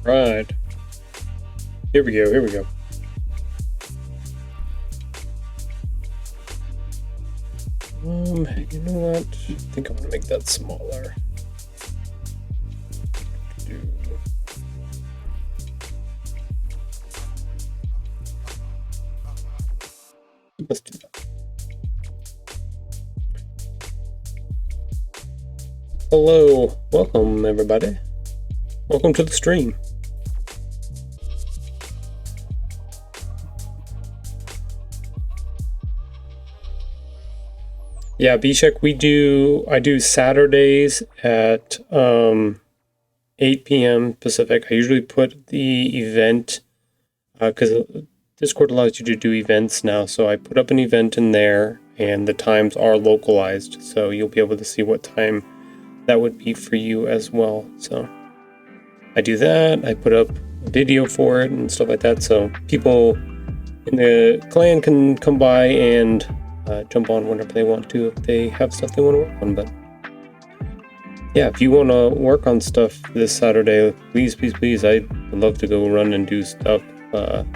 Right. Here we go. Here we go. You know what? I think I'm gonna make that smaller. Let's do that. Hello, welcome everybody. Welcome to the stream. Yeah, B-Check, I do Saturdays at 8 p.m. Pacific. I usually put the event, because Discord allows you to do events now, so I put up an event in there, and the times are localized, so you'll be able to see what time that would be for you as well. So I do that, I put up a video for it and stuff like that, so people in the clan can come by and jump on whenever they want to if they have stuff they want to work on. But yeah, if you want to work on stuff this Saturday, please, I'd love to go run and do stuff, help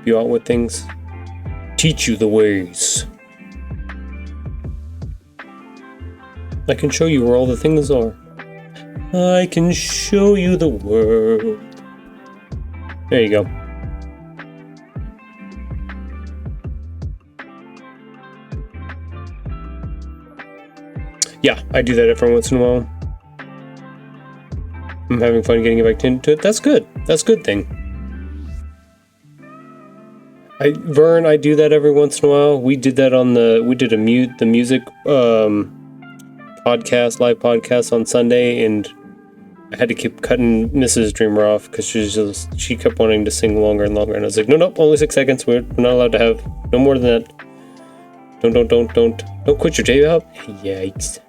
you out with things, teach you the ways. I can show you where all the things are. I can show you the world. There you go. Yeah, I do that every once in a while. I'm having fun getting back into it. That's good. That's a good thing. Vern, I do that every once in a while. We did that on the music podcast, live podcast on Sunday, and I had to keep cutting Mrs. Dreamer off because she kept wanting to sing longer and longer, and I was like, nope, only 6 seconds. We're not allowed to have no more than that. Don't quit your day job. Yikes.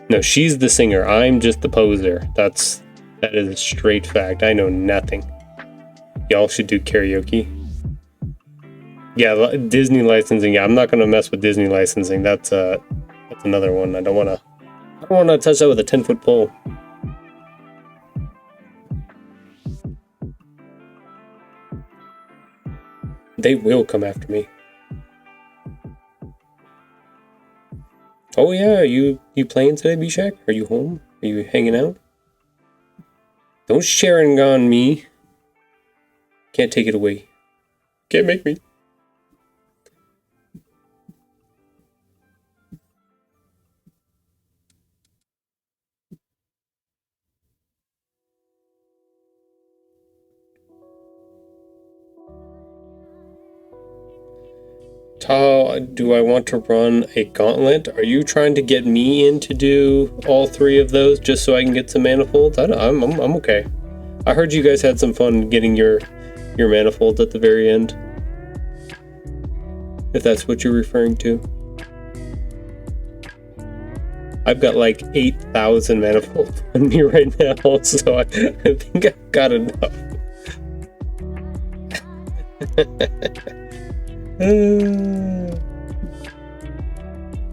No, she's the singer. I'm just the poser. That is a straight fact. I know nothing. Y'all should do karaoke. Yeah, Disney licensing. Yeah, I'm not gonna mess with Disney licensing. That's another one. I don't wanna touch that with a 10-foot pole. They will come after me. Oh yeah, you playing today, B-Shack? Are you home? Are you hanging out? Don't sharing on me. Can't take it away. Can't make me. How do I want to run a gauntlet? Are you trying to get me in to do all 3 of those just so I can get some manifolds? I'm okay. I heard you guys had some fun getting your manifolds at the very end. If that's what you're referring to. I've got like 8,000 manifolds on me right now, so I think I've got enough.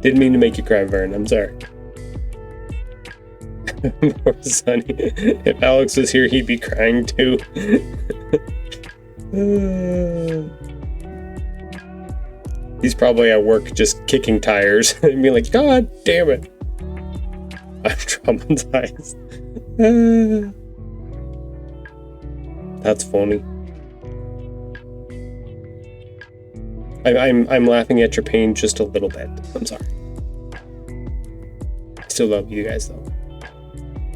Didn't mean to make you cry, Vern. I'm sorry. Poor Sonny. If Alex was here, he'd be crying too. He's probably at work just kicking tires and being like, God damn it. I'm traumatized. That's funny. I'm laughing at your pain just a little bit. I'm sorry. I still love you guys though.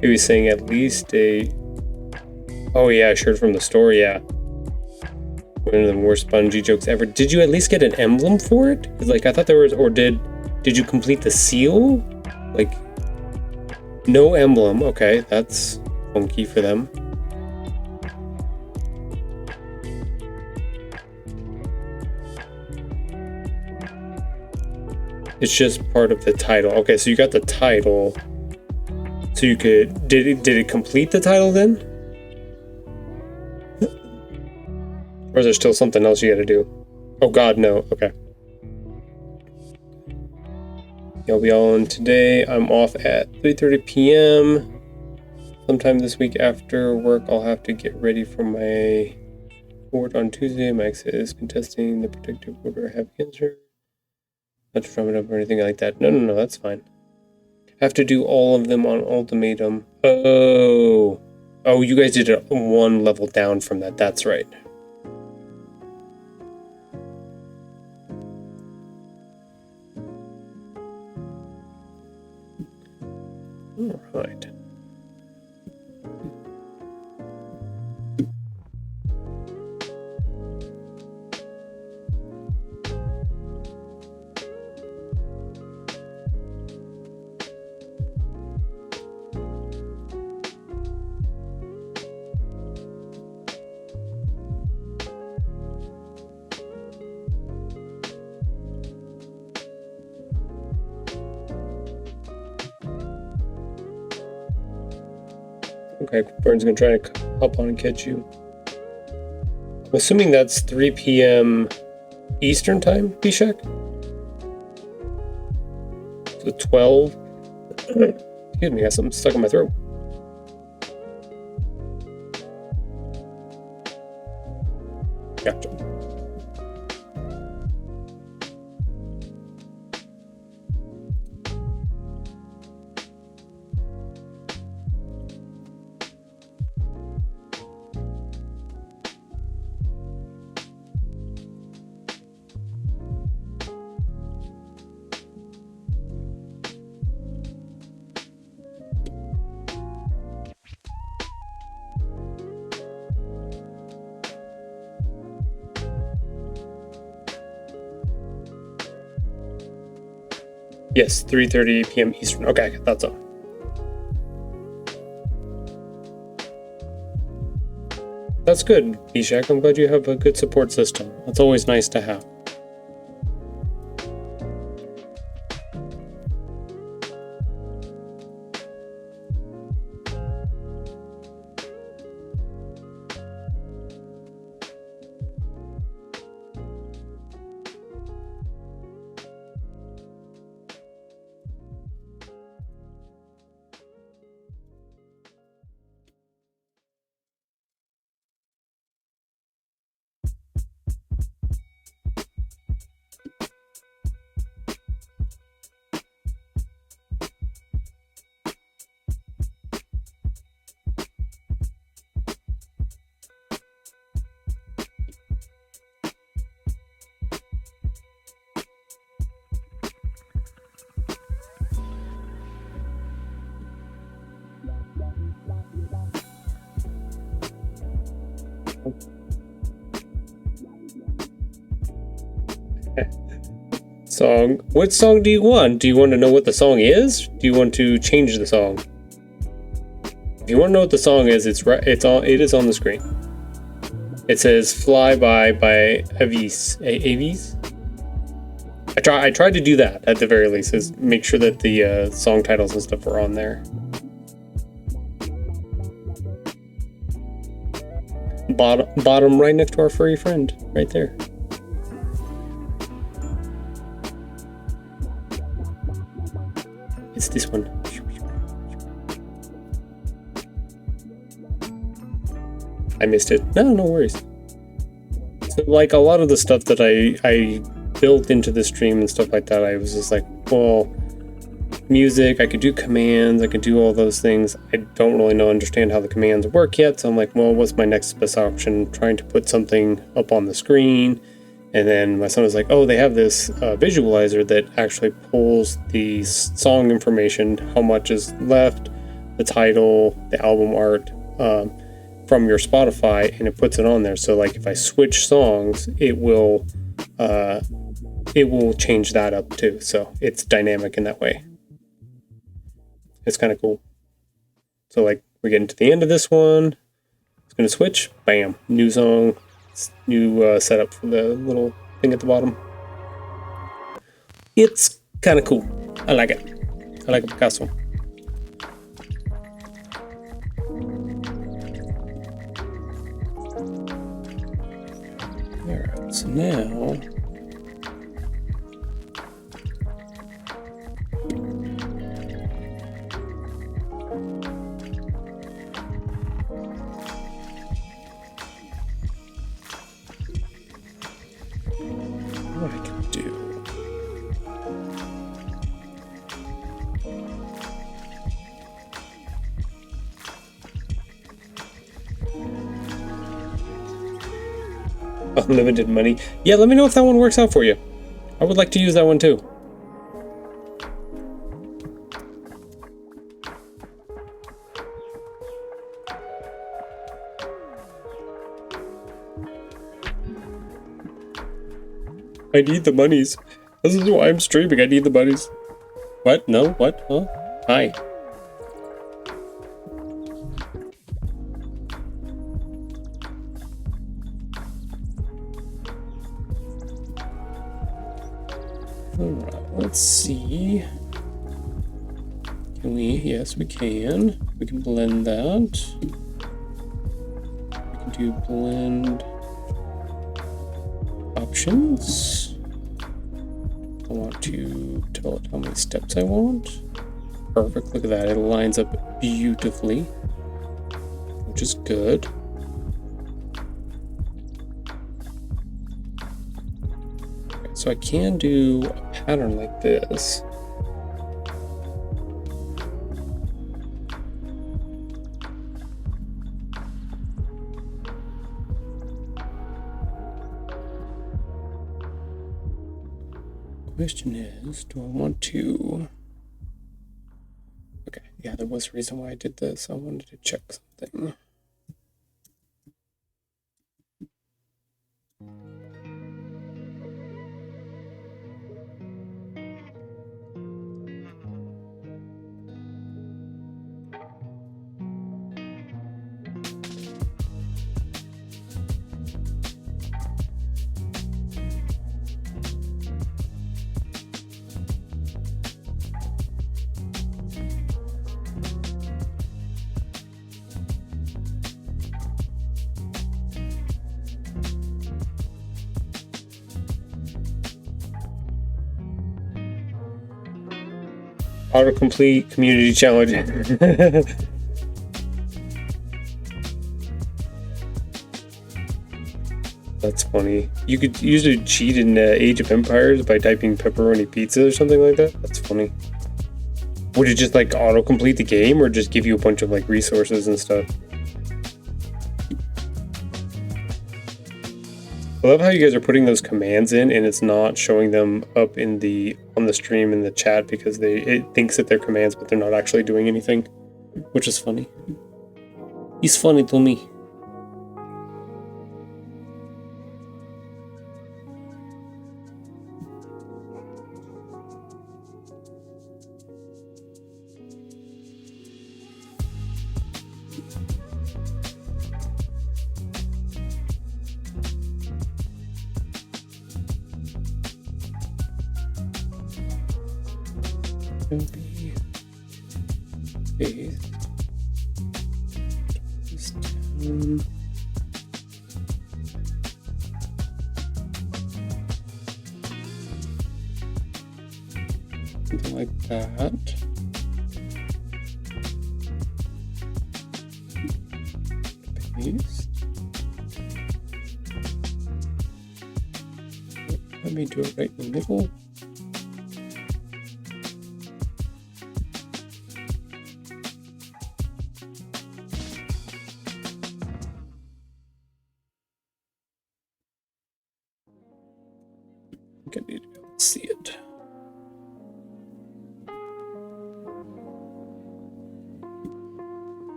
He was saying at least oh yeah, I heard from the store, yeah. One of the worst spongy jokes ever. Did you at least get an emblem for it? Cause like I thought there was, or did you complete the seal? Like no emblem. Okay, that's funky for them. It's just part of the title. Okay, so you got the title. So you could... Did it complete the title then? Or is there still something else you gotta do? Oh god, no. Okay. I'll be all in today. I'm off at 3:30 p.m. Sometime this week after work, I'll have to get ready for my board on Tuesday. My ex is contesting the protective order I have against her. Not to drum it up or anything like that. No, that's fine. I have to do all of them on ultimatum. Oh, you guys did it one level down from that. That's right. All right. Okay, Burns gonna try to hop on and catch you. I'm assuming that's 3 p.m. Eastern time, Bishak? So 12. Excuse me, I got something stuck in my throat. Gotcha. Yes, 3:30 p.m. Eastern. Okay, I thought so. That's good, Bishak. I'm glad you have a good support system. That's always nice to have. Song. What song do you want? Do you want to know what the song is? Do you want to change the song? If you want to know what the song is, it is on the screen. It says "Fly By" by Avis. Avis. I tried to do that at the very least, is make sure that the song titles and stuff are on there. Bottom right next to our furry friend, right there. It's this one. I missed it. No worries. So, like, a lot of the stuff that I built into the stream and stuff like that, I was just like, well, music, I could do commands, I could do all those things. I don't really understand how the commands work yet, so I'm like, well, what's my next best option? Trying to put something up on the screen. And then my son was like, oh, they have this visualizer that actually pulls the song information, how much is left, the title, the album art, from your Spotify, and it puts it on there. So like if I switch songs, it will change that up too. So it's dynamic in that way. It's kind of cool. So like we're getting to the end of this one. It's going to switch. Bam. New song. New setup for the little thing at the bottom. It's kind of cool. I like it. I like Picasso. Alright, so now Unlimited money. Yeah, let me know if that one works out for you. I would like to use that one too. I need the monies. This is why I'm streaming. I need the monies. What? No? What? Huh? Hi. Alright, let's see. Can we? Yes, we can. We can blend that. We can do blend options. I want to tell it how many steps I want. Perfect, look at that. It lines up beautifully, which is good. Okay, so I can do a pattern like this. Question is, do I want to... Okay, yeah, there was a reason why I did this. I wanted to check something. Autocomplete community challenge. That's funny. You could usually cheat in Age of Empires by typing pepperoni pizza or something like that. That's funny. Would it just like autocomplete the game or just give you a bunch of like resources and stuff? I love how you guys are putting those commands in and it's not showing them up in on the stream in the chat because it thinks that they're commands but they're not actually doing anything, which is funny. It's funny to me. Something like that. Paste. Let me do it right in the middle. I need to be able to see it.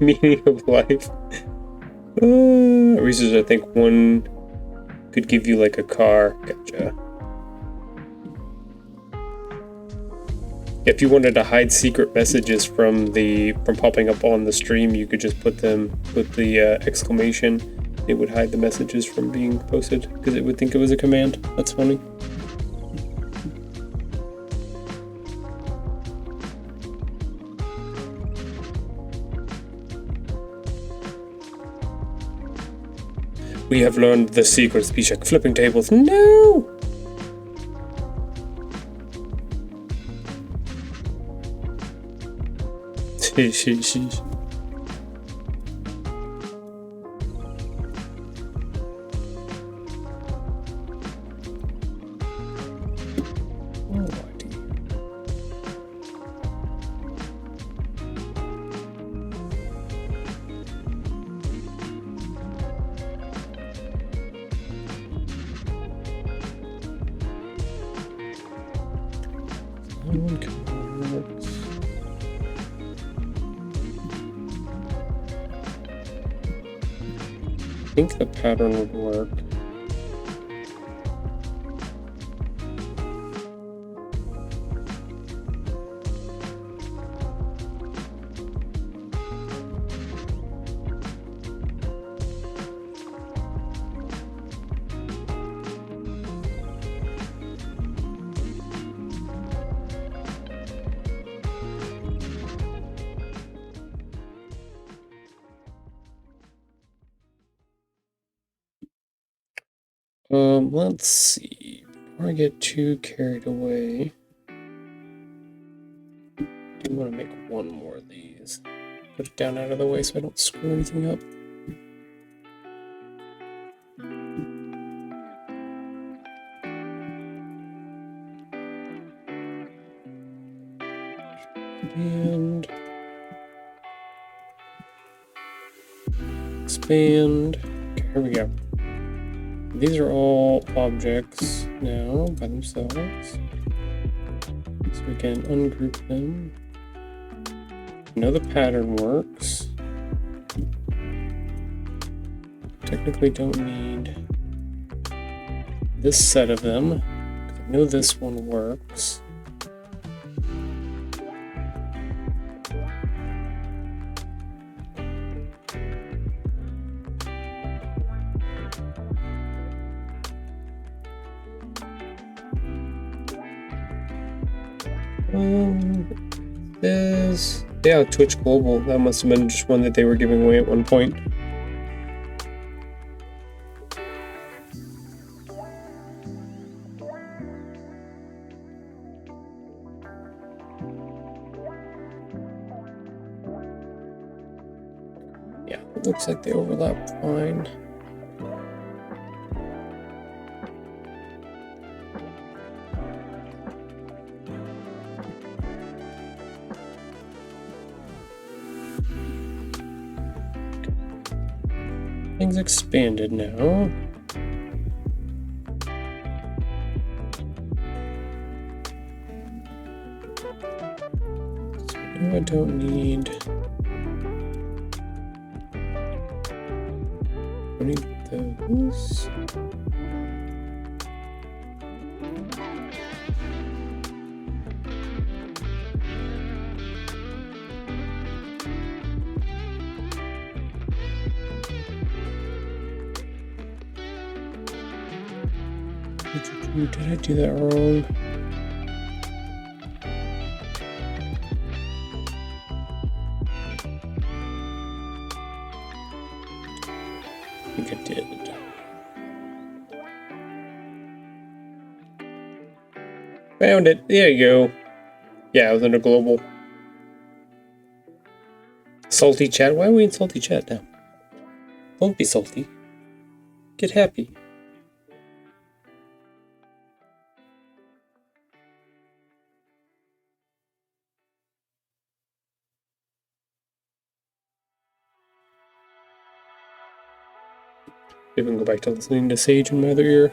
Meaning of life. Research, I think one could give you like a car. Gotcha. If you wanted to hide secret messages from popping up on the stream, you could just put the exclamation. It would hide the messages from being posted because it would think it was a command. That's funny. We have learned the secret speech like flipping tables. No! Sheesh. one color works. I think the pattern would work. Let's see. Before I get too carried away, I do want to make one more of these. Put it down out of the way so I don't screw anything up. And expand. Okay, here we go. These are all objects now by themselves. So we can ungroup them. I know the pattern works. Technically don't need this set of them. I know this one works. Yeah, Twitch Global. That must have been just one that they were giving away at one point. Yeah, it looks like they overlap fine. Things expanded now. So I don't need. I need those. Did I do that wrong? I think I did. Found it. There you go. Yeah, I was in a global. Salty chat? Why are we in salty chat now? Don't be salty. Get happy. Even go back to listening to Sage in my other ear.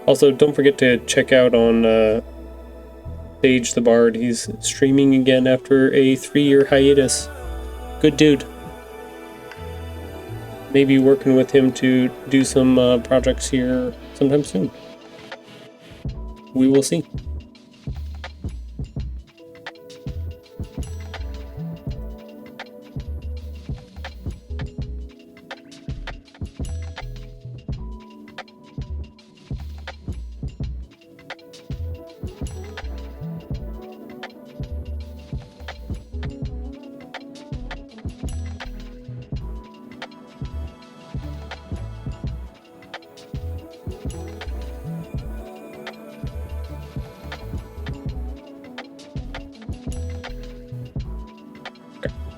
Also, don't forget to check out on Sage the Bard. He's streaming again after a 3-year hiatus. Good dude. Maybe working with him to do some projects here sometime soon. We will see.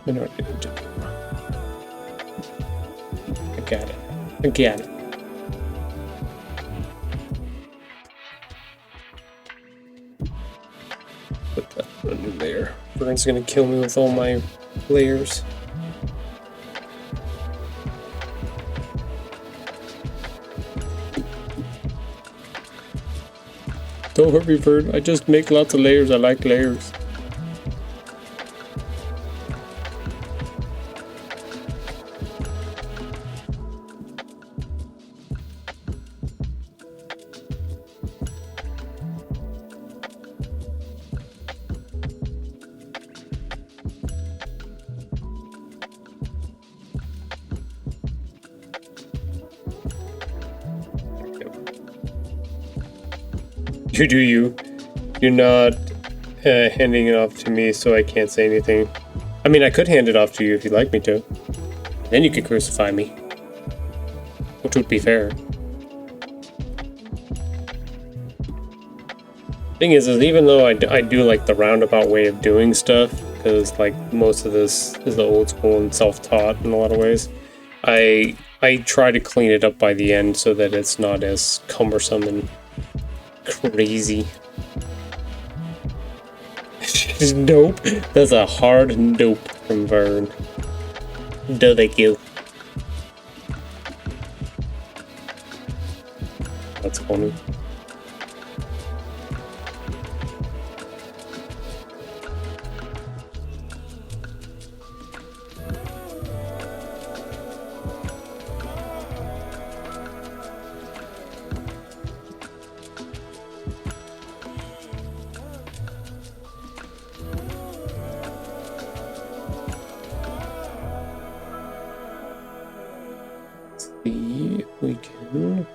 I know what I need to do. I got it. I got it. Put that under there. Vern's gonna kill me with all my layers. Don't hurt me, Vern. I just make lots of layers. I like layers. You do you. You're not handing it off to me, so I can't say anything. I mean, I could hand it off to you if you'd like me to. Then you could crucify me. Which would be fair. Thing is even though I do like the roundabout way of doing stuff, because like most of this is the old school and self-taught in a lot of ways, I try to clean it up by the end so that it's not as cumbersome and crazy. Nope. That's a hard nope from Vern. No, thank you. That's funny. See if we can.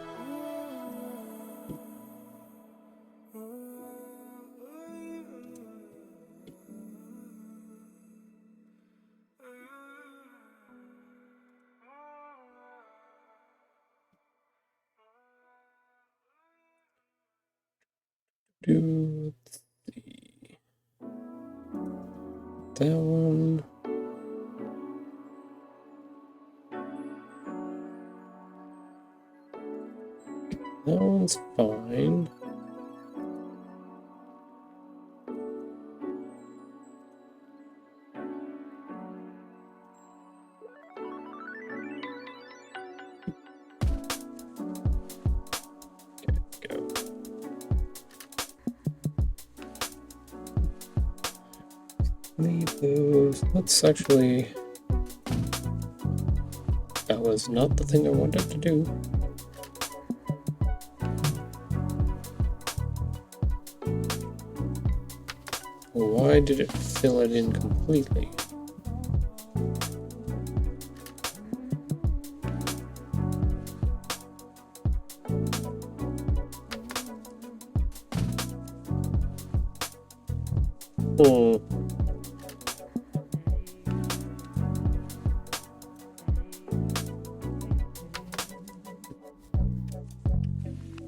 Let's see. That one. That one's fine. Go. Leave those. Let's actually. That was not the thing I wanted to do. Why did it fill it in completely?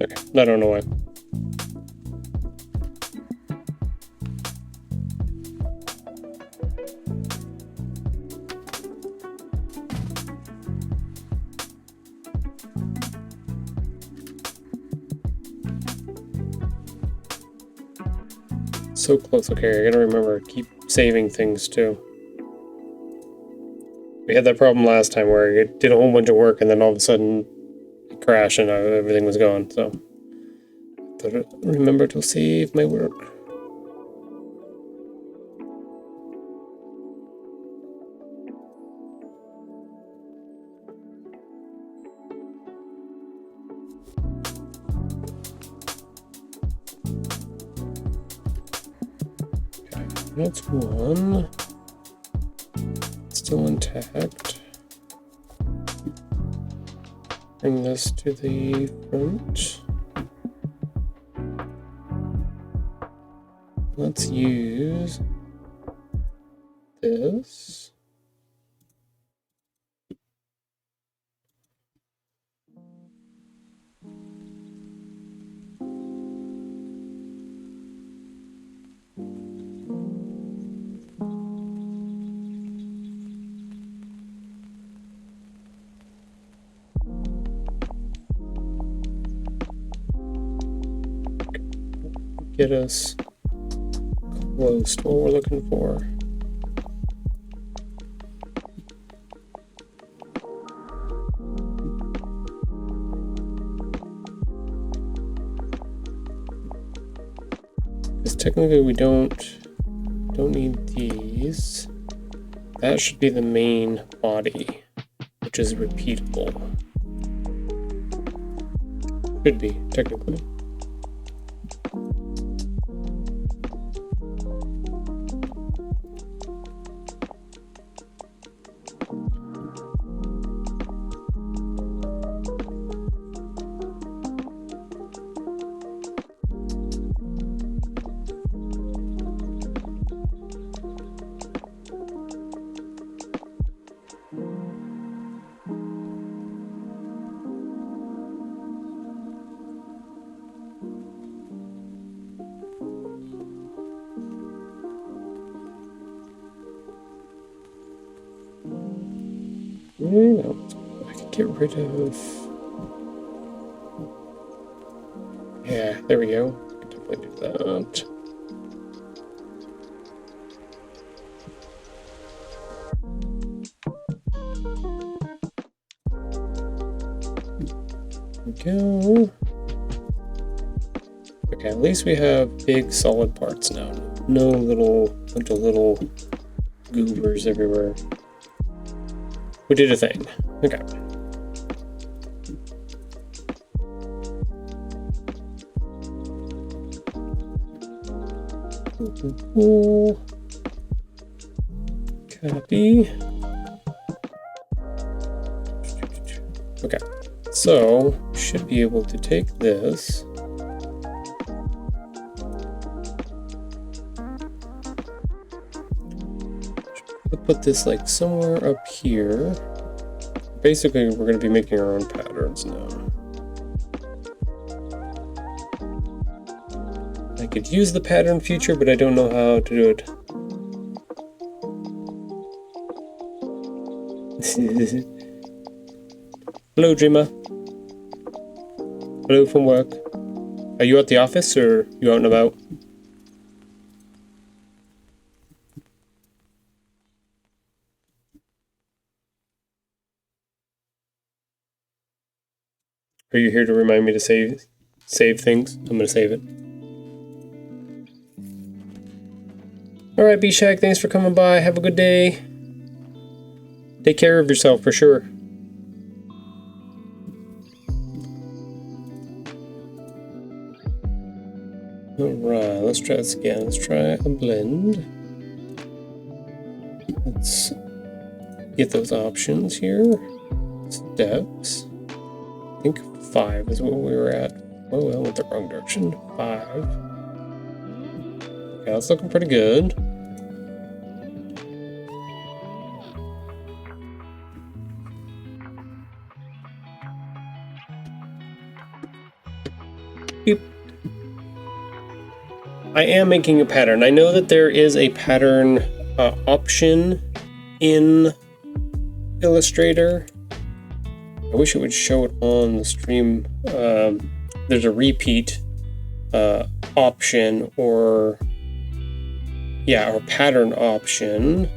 Okay, I don't know why. So close. Okay, I gotta remember, keep saving things too. We had that problem last time where it did a whole bunch of work and then all of a sudden it crashed and everything was gone, so. Remember to save my work. That's one. Still intact. Bring this to the front. Let's use this. Get us close to what we're looking for. Because technically we don't need these. That should be the main body, which is repeatable. Should be, technically. I could get rid of... Yeah, there we go. I can definitely do that. There we go. Okay, at least we have big solid parts now. No bunch of little goobers everywhere. We did a thing. Okay. Copy. Okay. So, should be able to take this. Put this like somewhere up here. Basically, we're going to be making our own patterns now. I could use the pattern feature, but I don't know how to do it. Hello, Dreamer. Hello from work. Are you at the office or you out and about? Are you here to remind me to save things? I'm gonna save it. Alright, B-Shack, thanks for coming by. Have a good day. Take care of yourself for sure. Alright, let's try this again. Let's try a blend. Let's get those options here. Steps. I think 5 is what we were at. Oh, well, went the wrong direction. 5. Okay, that's looking pretty good. Beep. I am making a pattern. I know that there is a pattern option in Illustrator. I wish it would show it on the stream. There's a repeat option or pattern option.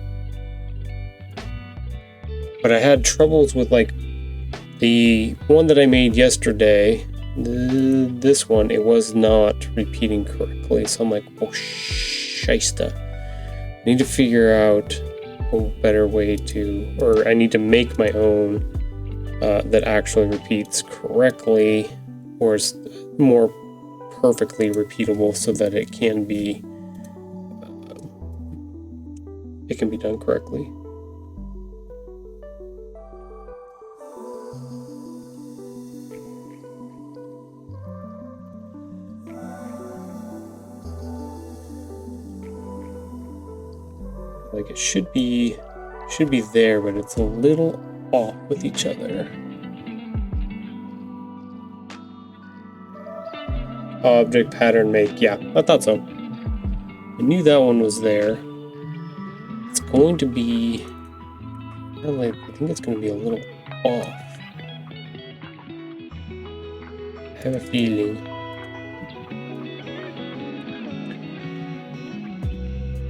But I had troubles with like the one that I made yesterday. This one, it was not repeating correctly. So I'm like, oh, shysta. I need to figure out a better way to, or I need to make my own that actually repeats correctly or is more perfectly repeatable so that it can be done correctly. Like it should be there, but it's a little off with each other. Object pattern make, yeah, I thought so. I knew that one was there. It's going to be, I think it's going to be a little off. I have a feeling.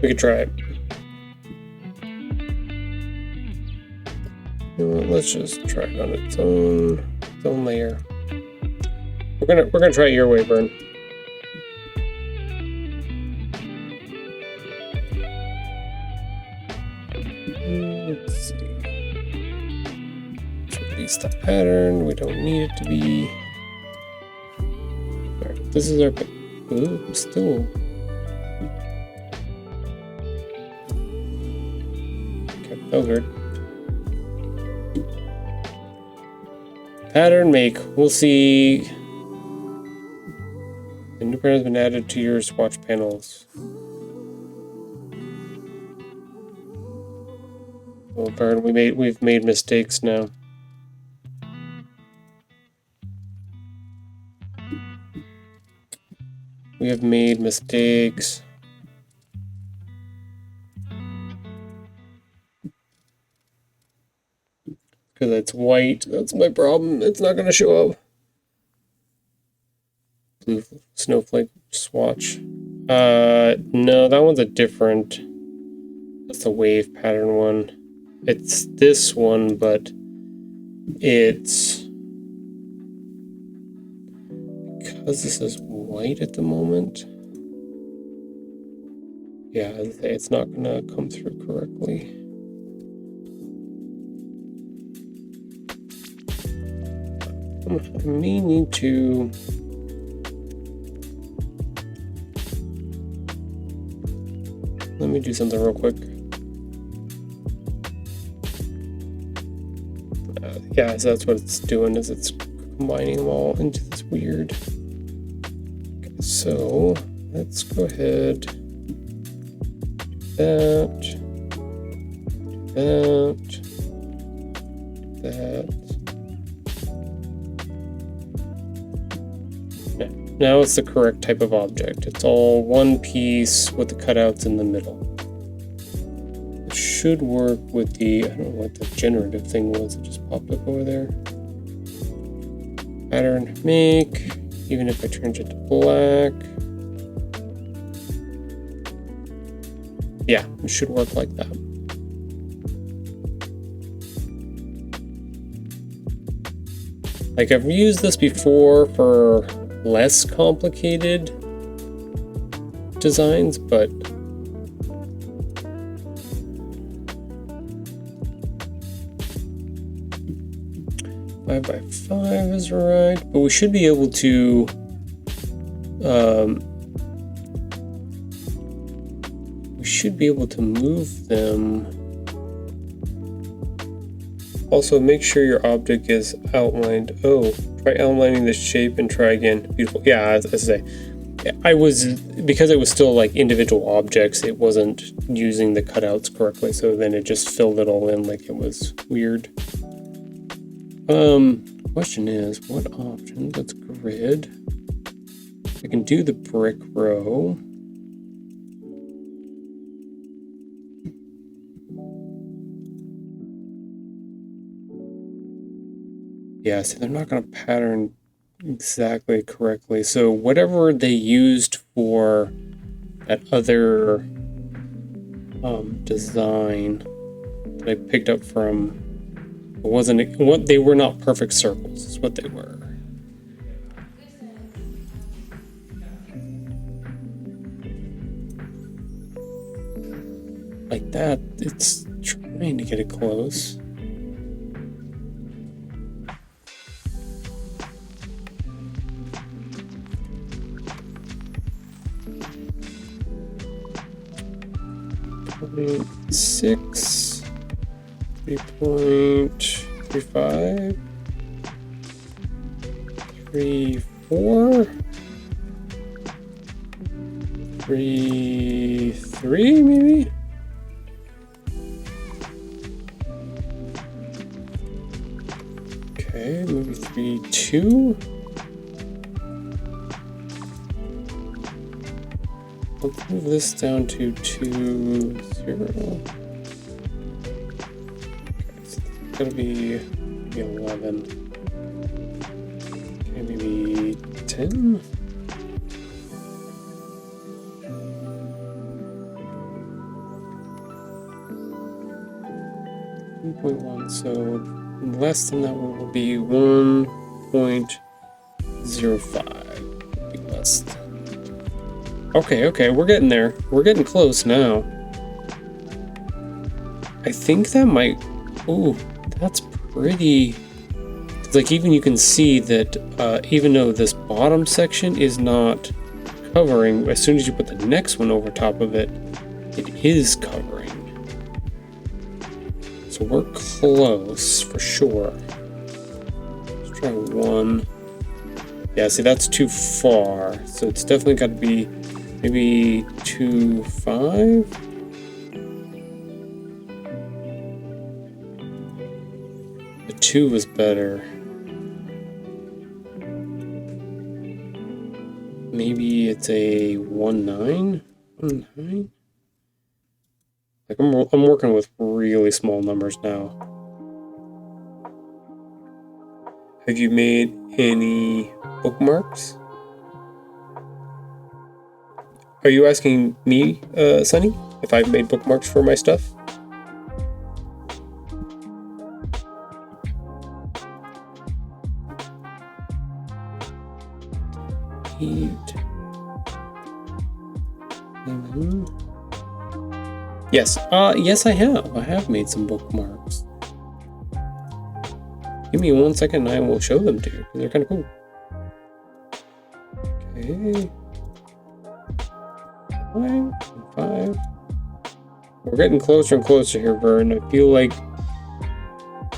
We could try it. You know what, let's just try it on its own layer. We're gonna try it your way, Vern. That's the pattern. We don't need it to be. Alright, this is our. Ooh, still. Okay, that was weird. Pattern make. We'll see. The new pattern has been added to your swatch panels. Oh, burn! We've made mistakes now. We have made mistakes. Because it's white. That's my problem. It's not going to show up. Blue snowflake swatch. No, that one's a different. That's the wave pattern one. It's this one, but it's because this is white at the moment. Yeah, it's not gonna come through correctly. I may need to. Let me do something real quick. Yeah, so that's what it's doing, is it's combining them all into this weird. Okay, so let's go ahead. Do that. Do that. Yeah. Now it's the correct type of object. It's all one piece with the cutouts in the middle. Should work with the, I don't know what the generative thing was, it just popped up over there. Pattern make, even if I change it to black. Yeah, it should work like that. Like, I've used this before for less complicated designs, but 5x5 is right, but we should be able to move them. Also, make sure your object is outlined. Oh, try outlining the shape and try again. Beautiful. Yeah, as I say, because it was still like individual objects, it wasn't using the cutouts correctly, so then it just filled it all in like it was weird. Question is, what option? That's grid. I can do the brick row. Yeah, so they're not going to pattern exactly correctly. So whatever they used for that other design that I picked up from, it wasn't what they were not perfect circles, is what they were. Like that, it's trying to get it close. Six, 3.35, 3.4, 3.3 maybe. Okay, maybe 3.2. Let's move this down to 2.0. Okay, so it's gonna be 11. Okay, maybe 10. .1, so less than that one will be 1.05. Be less than. Okay, we're getting there. We're getting close now. I think that might... Ooh, that's pretty... It's like even you can see that even though this bottom section is not covering, as soon as you put the next one over top of it, it is covering. So we're close for sure. Let's try one. Yeah, see, that's too far. So it's definitely got to be maybe 2.5. The 2 was better. Maybe it's a 1.9? 1.9? Like I'm working with really small numbers now. Have you made any bookmarks? Are you asking me, Sunny, if I've made bookmarks for my stuff? Yes, yes I have. I have made some bookmarks. Give me 1 second and I will show them to you, because they're kind of cool. Okay. 5. We're getting closer and closer here, Vern. I feel like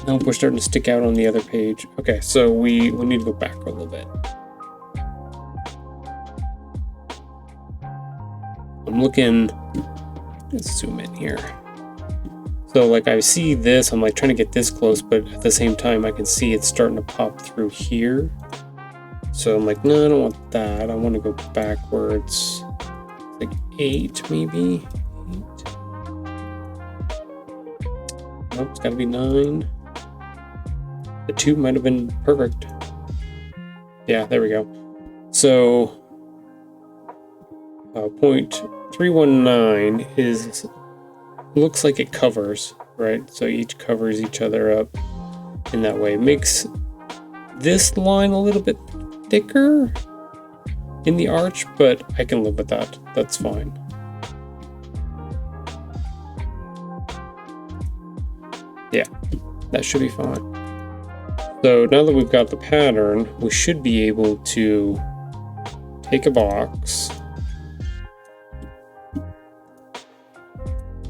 nope, we're starting to stick out on the other page. Okay, so we need to go back a little bit. I'm looking, let's zoom in here. So like I see this, I'm like trying to get this close, but at the same time I can see it's starting to pop through here. So I'm like, no, I don't want that. I want to go backwards. Like 8 maybe? 8. Nope, it's gotta be 9. The 2 might have been perfect. Yeah, there we go. So 0.319 is, looks like it covers, right? So each covers each other up in that way. It makes this line a little bit thicker in the arch, but I can live with that. That's fine. Yeah, that should be fine. So now that we've got the pattern, we should be able to take a box,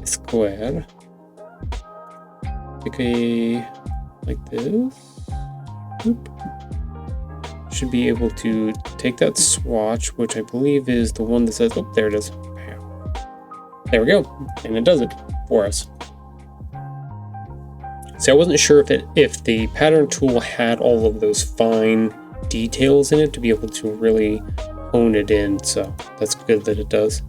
a square, take a, like this, Oop. Should be able to take that swatch, which I believe is the one that says, oh, there it is. There we go. And it does it for us. See, I wasn't sure if the pattern tool had all of those fine details in it to be able to really hone it in, so that's good that it does.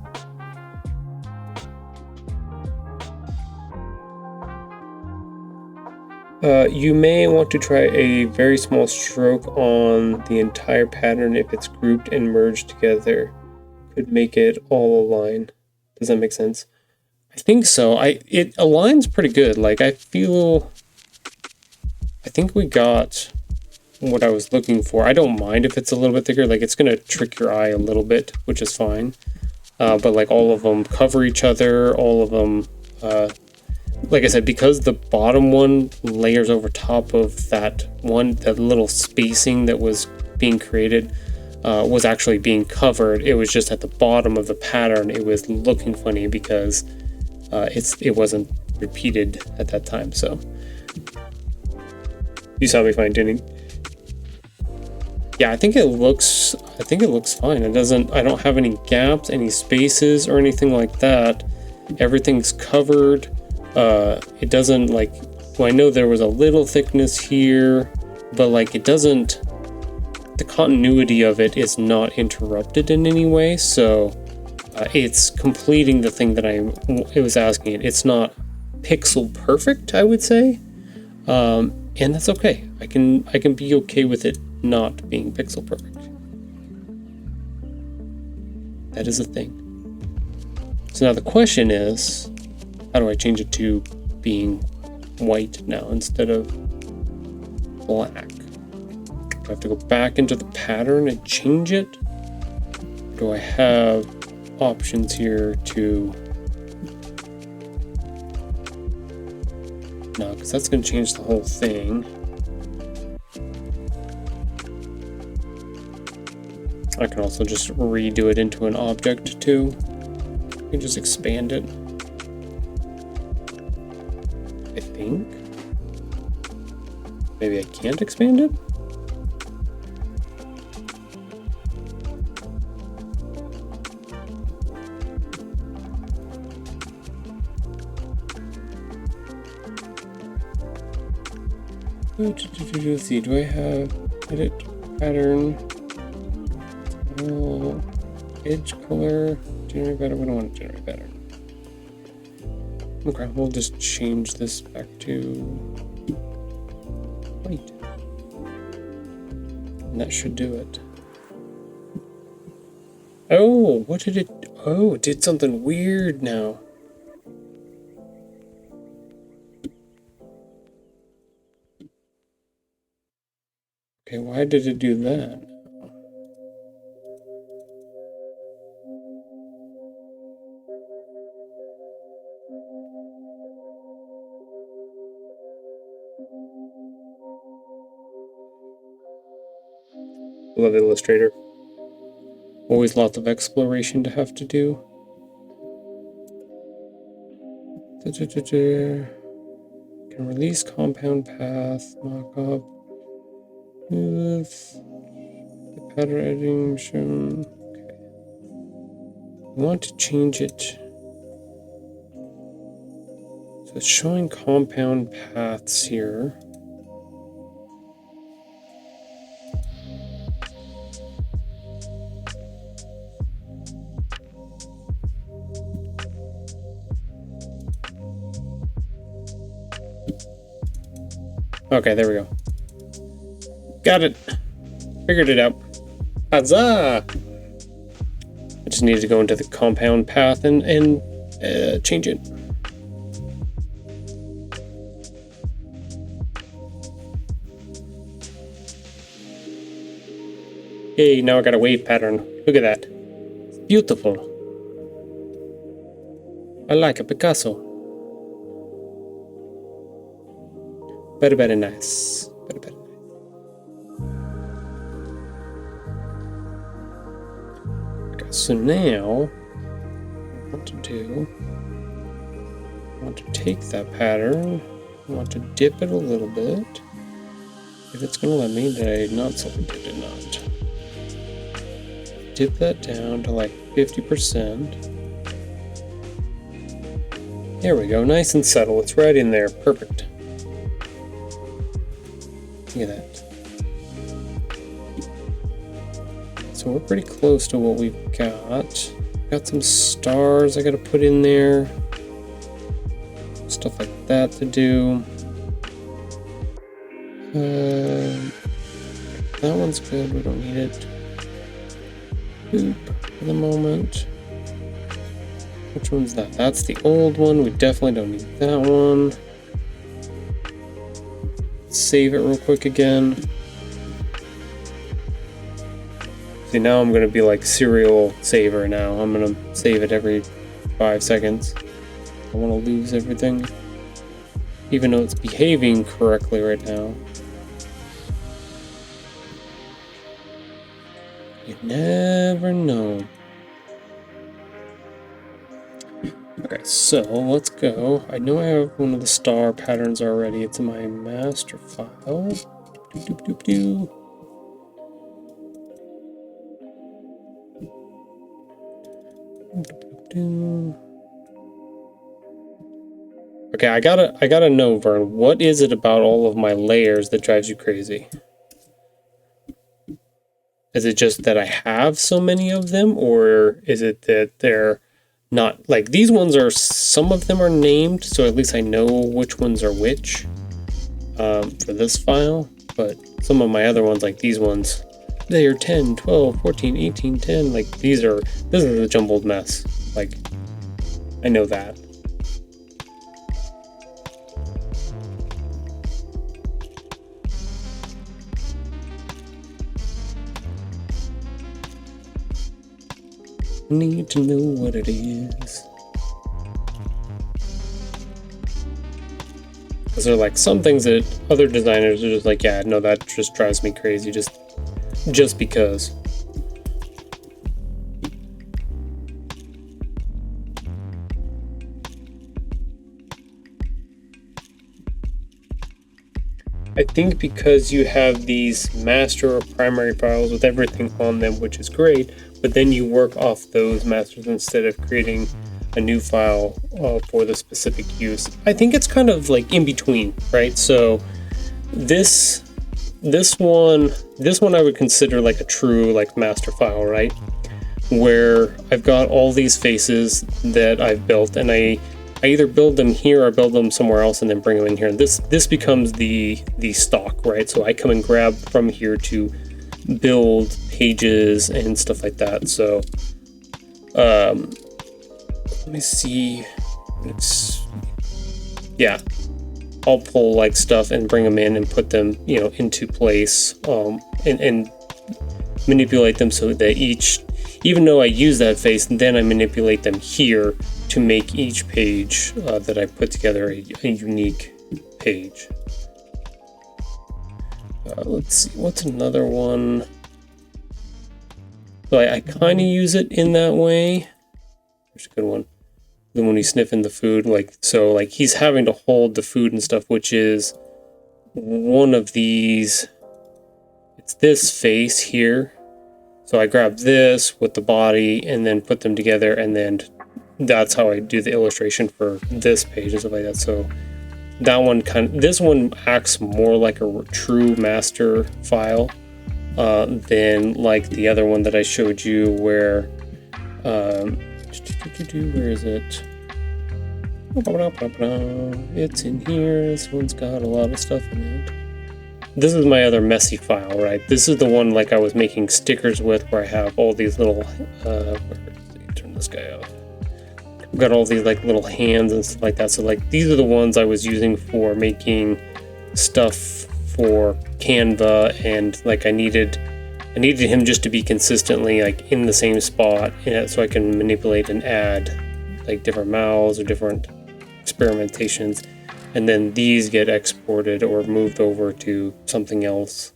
You may want to try a very small stroke on the entire pattern if it's grouped and merged together. Could make it all align. Does that make sense? I think so. It aligns pretty good. Like I think we got what I was looking for. I don't mind if it's a little bit thicker. Like it's gonna trick your eye a little bit, which is fine. But like all of them cover each other. All of them. Like I said, because the bottom one layers over top of that one, that little spacing that was being created was actually being covered. It was just at the bottom of the pattern. It was looking funny because it wasn't repeated at that time. So you saw me fine tuning. Yeah, I think it looks fine. I don't have any gaps, any spaces or anything like that. Everything's covered. It doesn't like, well, I know there was a little thickness here, but like it doesn't, the continuity of it is not interrupted in any way. So it's completing the thing that it was asking it. It's not pixel perfect, I would say. And that's okay. I can be okay with it not being pixel perfect. That is a thing. So now the question is, how do I change it to being white now instead of black? Do I have to go back into the pattern and change it? Do I have options here to... No, because that's going to change the whole thing. I can also just redo it into an object too. I can just expand it. I think. Maybe I can't expand it? Let's see, do I have edit pattern? Edge color, generate pattern. We don't want to generate pattern. Okay, we'll just change this back to white. And that should do it. Oh, what did it? Oh, it did something weird now. Okay, why did it do that? Love Illustrator. Always lots of exploration to have to do. Can release compound path, mockup. Move the pattern editing shown. Okay. I want to change it. So it's showing compound paths here. Okay, there we go. Got it. Figured it out. Huzzah! I just needed to go into the compound path and change it. Hey, now I got a wave pattern. Look at that. It's beautiful. I like a Picasso. Very nice. Very nice. Okay, so now what I want to do, I want to take that pattern, I want to dip it a little bit. If it's gonna let me, did I not select it? Did not. Dip that down to like 50%. There we go, nice and subtle. It's right in there. Perfect. Look at that. So we're pretty close to what we've got. Got some stars I gotta put in there. Stuff like that to do. That one's good, we don't need it. Boop, for the moment. Which one's that? That's the old one, we definitely don't need that one. Save it real quick again. See, now I'm gonna be like serial saver now. I'm gonna save it every 5 seconds. I wanna lose everything. Even though it's behaving correctly right now. You never know. Okay, so let's go. I know I have one of the star patterns already. It's in my master file. Doop, doop, doop, doop. Okay, I gotta know, Vern, what is it about all of my layers that drives you crazy? Is it just that I have so many of them, or is it that they're not, like, these ones are, some of them are named, so at least I know which ones are which for this file, but some of my other ones, like these ones, they are 10, 12, 14, 18, 10, like this is a jumbled mess. Like, I know that. Need to know what it is. Because there are like some things that other designers are just like, yeah, no, that just drives me crazy, just because. I think because you have these master or primary files with everything on them, which is great, but then you work off those masters instead of creating a new file for the specific use. I think it's kind of like in between, right? So this one I would consider like a true like master file, right? Where I've got all these faces that I've built, and I either build them here or build them somewhere else and then bring them in here. And this becomes the stock, right? So I come and grab from here to build pages and stuff like that. So let me see. I'll pull like stuff and bring them in and put them, into place, and manipulate them so that even though I use that face, then I manipulate them here to make each page that I put together a unique page. Let's see, what's another one? So I kind of use it in that way. There's a good one. Then when he's sniffing the food, like he's having to hold the food and stuff, which is one of these. It's this face here. So I grab this with the body and then put them together, and then that's how I do the illustration for this page and stuff like that. So that one this one acts more like a true master file than like the other one that I showed you where where is it? It's in here. This one's got a lot of stuff in it. This is my other messy file, right? This is the one like I was making stickers with, where I have all these little turn this guy off. I've got all these like little hands and stuff like that. So like these are the ones I was using for making stuff for Canva, and like I needed him just to be consistently like in the same spot, so I can manipulate and add like different mouths or different experimentations. And then these get exported or moved over to something else.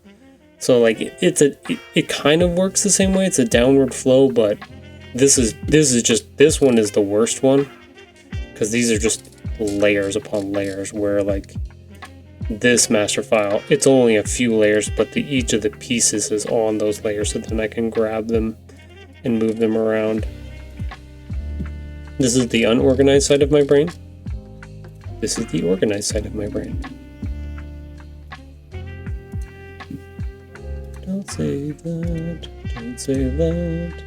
So like it kind of works the same way. It's a downward flow, but this one is the worst one, because these are just layers upon layers, where like this master file, it's only a few layers, but each of the pieces is on those layers, so then I can grab them and move them around. This is the unorganized side of my brain. This is the organized side of my brain. Don't say that. Don't say that.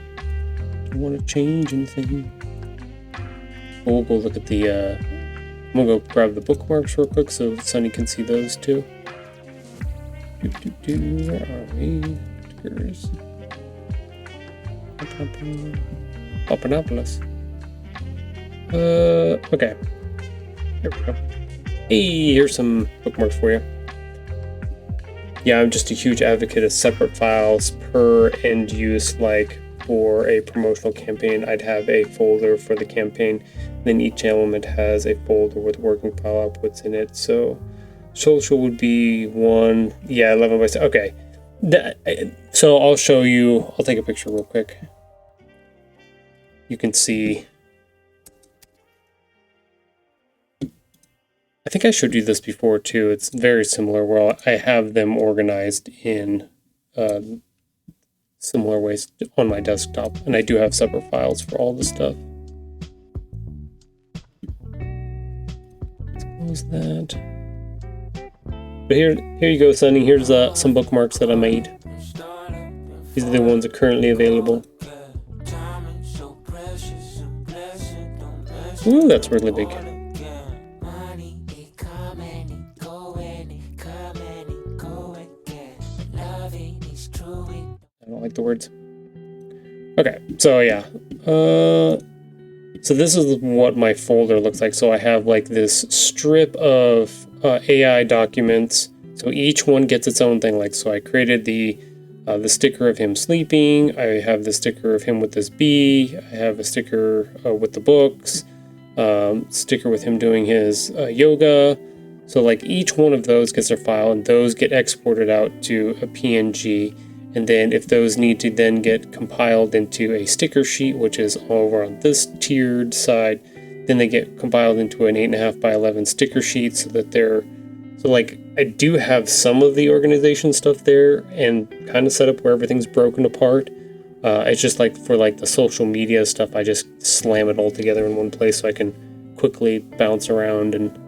Don't want to change anything. We'll go look at the. I'm gonna go grab the bookmarks real quick so Sunny can see those too. Where are we? Stickers. Papanopoulos. Okay. Here we go. Hey, here's some bookmarks for you. Yeah, I'm just a huge advocate of separate files per end use. Like for a promotional campaign, I'd have a folder for the campaign. Then each element has a folder with working file outputs in it. So social would be one. Yeah, 11 by 7. Okay. So I'll show you. I'll take a picture real quick. You can see. I think I showed you this before too. It's very similar, where I have them organized in similar ways on my desktop, and I do have separate files for all the stuff. Let's close that. But here you go, Sunny. Here's some bookmarks that I made. These are the ones that are currently available. Ooh, that's really big. I don't like the words. Okay, so yeah. So this is what my folder looks like. So I have like this strip of AI documents. So each one gets its own thing. Like, so I created the sticker of him sleeping. I have the sticker of him with this bee. I have a sticker with the books. Sticker with him doing his yoga. So like each one of those gets their file, and those get exported out to a PNG. And then if those need to then get compiled into a sticker sheet, which is over on this tiered side, then they get compiled into an 8.5 by 11 sticker sheet, so that so like I do have some of the organization stuff there and kind of set up where everything's broken apart. It's just like for like the social media stuff, I just slam it all together in one place so I can quickly bounce around and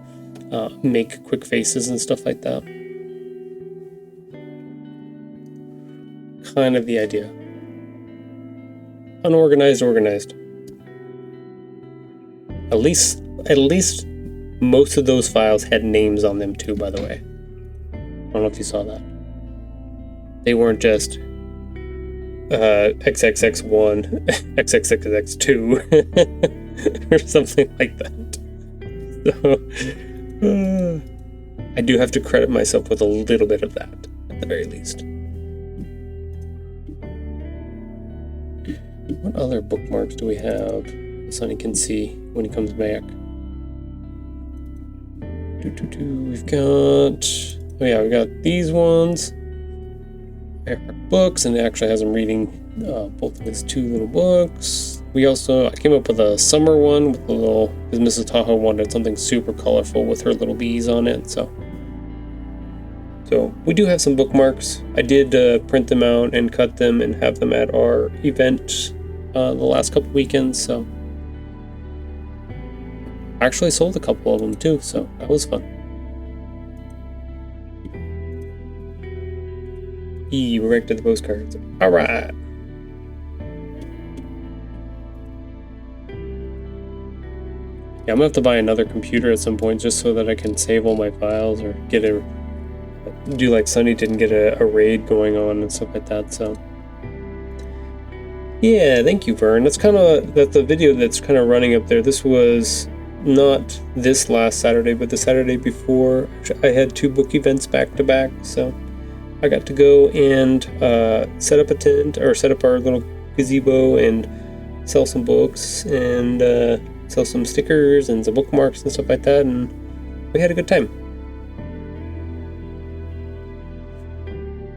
make quick faces and stuff like that. Kind of the idea. Unorganized, organized. At least most of those files had names on them too, by the way. I don't know if you saw that. They weren't just XXX1, XXXX2, or something like that. So, I do have to credit myself with a little bit of that, at the very least. What other bookmarks do we have Sonny can see when he comes back? We've got... Oh yeah, we got these ones. Books, and it actually has him reading both of his two little books. I came up with a summer one with a little, because Mrs. Tahoe wanted something super colorful with her little bees on it, so we do have some bookmarks. I did print them out and cut them and have them at our event the last couple weekends, so I actually sold a couple of them too, so that was fun. We're back to the postcards. All right. Yeah, I'm gonna have to buy another computer at some point just so that I can save all my files or do like Sunny did and get a raid going on and stuff like that. So yeah, thank you, Vern. That's the video that's kind of running up there. This was not this last Saturday, but the Saturday before. I had 2 book events back to back, so I got to go and set up a tent, or set up our little gazebo and sell some books and sell some stickers and some bookmarks and stuff like that, and we had a good time.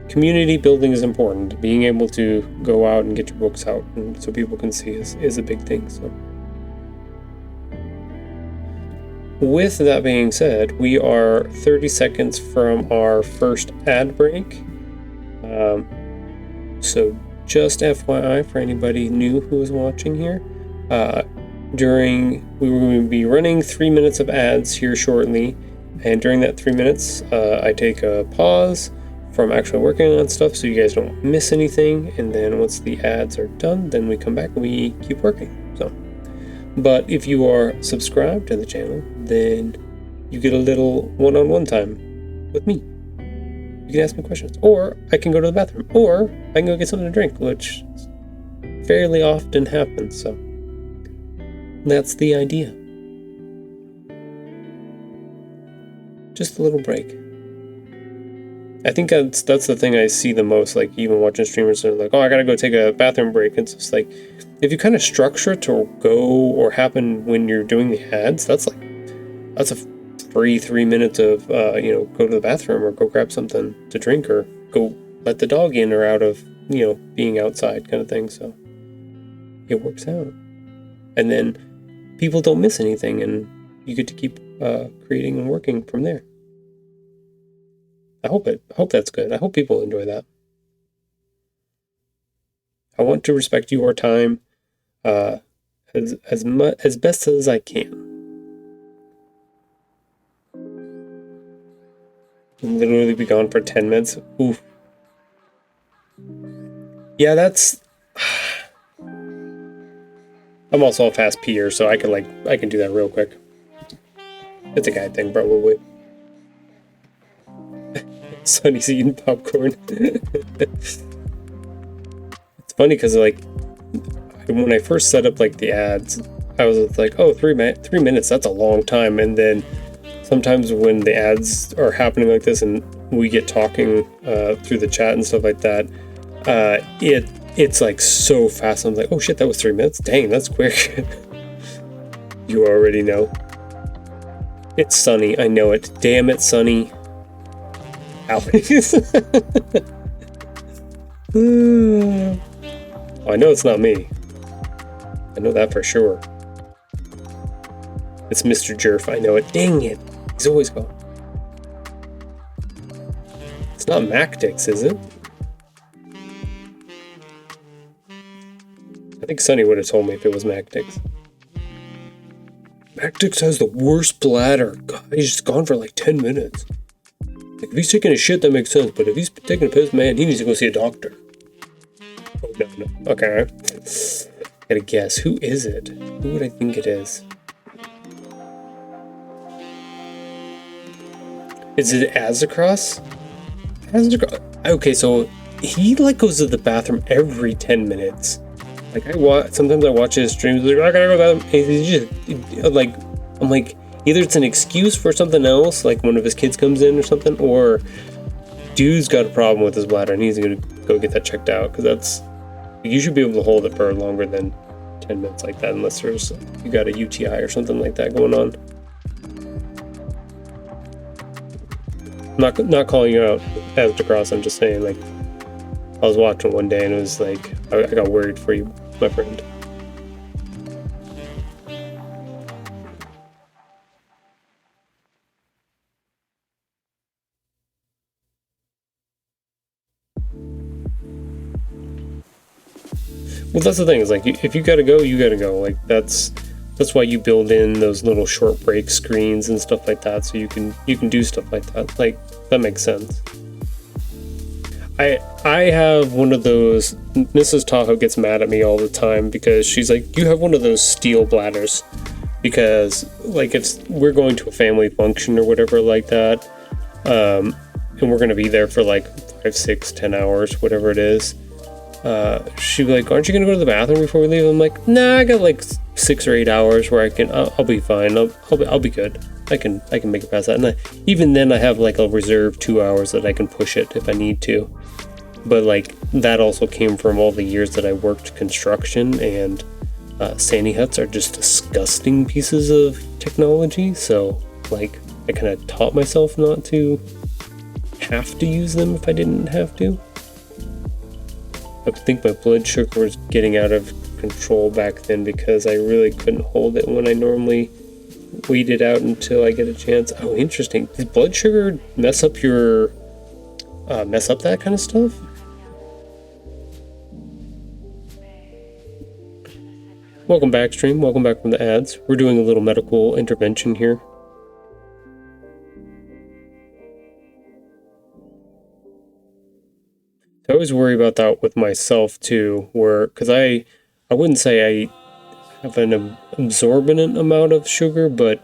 Community building is important. Being able to go out and get your books out and so people can see is a big thing. So, with that being said, we are 30 seconds from our first ad break. So just FYI for anybody new who is watching here, we will be running 3 minutes of ads here shortly, and during that 3 minutes, I take a pause from actually working on stuff so you guys don't miss anything, and then once the ads are done, then we come back and we keep working. So, but if you are subscribed to the channel, then you get a little one-on-one time with me. You can ask me questions, or I can go to the bathroom, or I can go get something to drink, which fairly often happens. So that's the idea. Just a little break. I think that's the thing I see the most, like even watching streamers are like, oh, I gotta go take a bathroom break. It's just like, if you kind of structure it to go or happen when you're doing the ads, that's a free 3 minutes of, go to the bathroom or go grab something to drink or go let the dog in or out of, being outside kind of thing. So it works out. And then people don't miss anything and you get to keep creating and working from there. I hope that's good. I hope people enjoy that. I want to respect your time as best as I can. Literally be gone for 10 minutes. Oof. Yeah, that's. I'm also a fast peer, so I can do that real quick. It's a guy thing, probably. Sonny's eating popcorn. It's funny because when I first set up the ads, I was like, oh, 3 minutes, that's a long time. And then sometimes when the ads are happening like this and we get talking through the chat and stuff like that, it's so fast. I'm like, oh shit, that was 3 minutes. Dang, that's quick. You already know. It's Sunny, I know it. Damn it, Sunny. Alex. Oh, I know it's not me. I know that for sure. It's Mr. Jerf, I know it. Dang it. He's always gone. not Mactix, is it? I think Sonny would have told me if it was Mactix. Mactix has the worst bladder. God, he's just gone for like 10 minutes. Like, if he's taking a shit, that makes sense. But if he's taking a piss, man, he needs to go see a doctor. Oh, no. Okay. Gotta guess. Who is it? Who would I think it is? Is it Azzacross? Okay, so he like goes to the bathroom every 10 minutes. Like sometimes I watch his streams. Like, I gotta go to the bathroom. He's just like, I'm like, either it's an excuse for something else, like one of his kids comes in or something, or dude's got a problem with his bladder and he's gonna go get that checked out, because you should be able to hold it for longer than 10 minutes like that, unless you got a UTI or something like that going on. Not calling you out as to cross. I'm just saying, like, I was watching one day and it was like I got worried for you, my friend. Well, that's the thing, is like, if you gotta go, you gotta go. Like, that's why you build in those little short break screens and stuff like that, so you can do stuff like that. Like, that makes sense. I have one of those. Mrs. Tahoe gets mad at me all the time because she's like, you have one of those steel bladders, because like if we're going to a family function or whatever like that, and we're gonna be there for like 5, 6, 10 hours, whatever it is. She'd be like, aren't you gonna go to the bathroom before we leave? I'm like, nah, I got like 6 or 8 hours where I'll be fine. I'll be good. I can make it past that. And even then I have like a reserve 2 hours that I can push it if I need to. But like, that also came from all the years that I worked construction, and Sandy huts are just disgusting pieces of technology. So like, I kind of taught myself not to have to use them if I didn't have to. I think my blood sugar was getting out of control back then because I really couldn't hold it when I normally wait it out until I get a chance. Oh, interesting. Does blood sugar mess up that kind of stuff? Welcome back, stream. Welcome back from the ads. We're doing a little medical intervention here. I always worry about that with myself too, because I wouldn't say I have an absorbent amount of sugar, but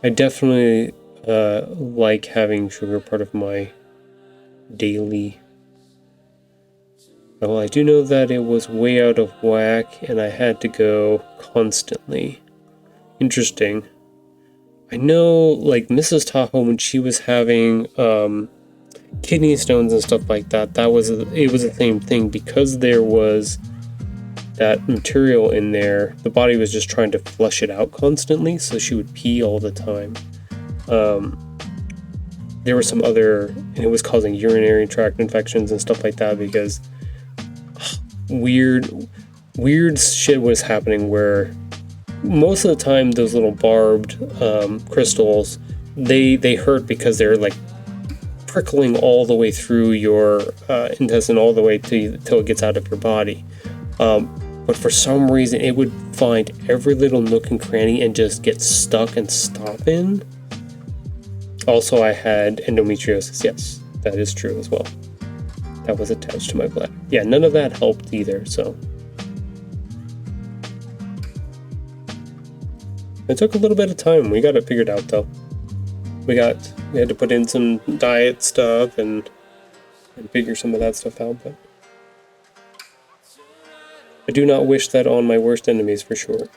I definitely like having sugar part of my daily. Well, I do know that it was way out of whack and I had to go constantly. Interesting. I know, like, Mrs. Tahoe, when she was having kidney stones and stuff like that, it was the same thing, because there was that material in there. The body was just trying to flush it out constantly, so she would pee all the time. There were some other, and it was causing urinary tract infections and stuff like that, because weird shit was happening where most of the time those little barbed crystals, they hurt because they're like prickling all the way through your intestine, all the way till it gets out of your body. But for some reason it would find every little nook and cranny and just get stuck and stop in. Also, I had endometriosis. Yes, that is true as well. That was attached to my bladder. Yeah, none of that helped either, so. It took a little bit of time. We got it figured out though. We had to put in some diet stuff and figure some of that stuff out, but I do not wish that on my worst enemies, for sure.